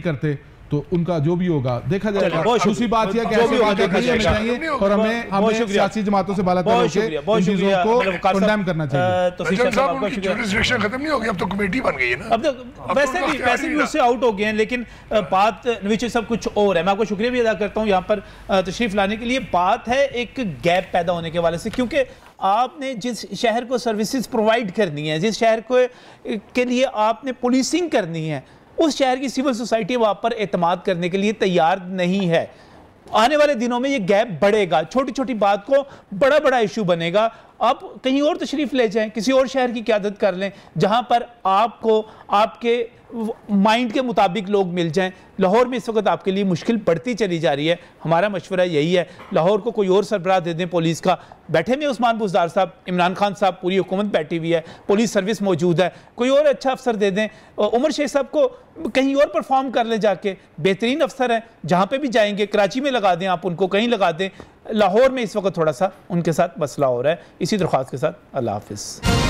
करते तो उनका जो भी होगा देखा जाएगा। दूसरी बात यह कि चाहिए और हमें सियासी जमातों से बाला इन चीजों को कंडेम करना चाहिए। तो खत्म नहीं हो गई, अब तो कमेटी बन गई है ना, अब तो वैसे भी उससे आउट हो गए हैं। लेकिन बात नवीचे सब कुछ और है। मैं आपको शुक्रिया भी अदा करता हूँ यहाँ पर तशरीफ लाने के लिए। बात है एक गैप पैदा होने के वाले से, क्योंकि आपने जिस शहर को सर्विसेज प्रोवाइड करनी है, जिस शहर को के लिए आपने पुलिसिंग करनी है, उस शहर की सिविल सोसाइटी वहाँ पर एतमाद करने के लिए तैयार नहीं है। आने वाले दिनों में ये गैप बढ़ेगा, छोटी छोटी बात को बड़ा बड़ा इशू बनेगा। आप कहीं और तशरीफ ले जाएं, किसी और शहर की क़यादत कर लें जहाँ पर आपको आपके माइंड के मुताबिक लोग मिल जाएं। लाहौर में इस वक्त आपके लिए मुश्किल बढ़ती चली जा रही है। हमारा मशवरा यही है, लाहौर को कोई और सरबराह दे दें पुलिस का। बैठे में उस्मान बुज़दार साहब, इमरान खान साहब, पूरी हुकूमत बैठी हुई है, पुलिस सर्विस मौजूद है, कोई और अच्छा अफसर दे दें। उमर शेख साहब को कहीं और परफॉर्म कर ले जाके, बेहतरीन अफसर हैं, जहाँ पे भी जाएंगे, कराची में लगा दें, आप उनको कहीं लगा दें। लाहौर में इस वक्त थोड़ा सा उनके साथ मसला हो रहा है। इसी दरख्वास्त के साथ अल्लाह हाफिज़।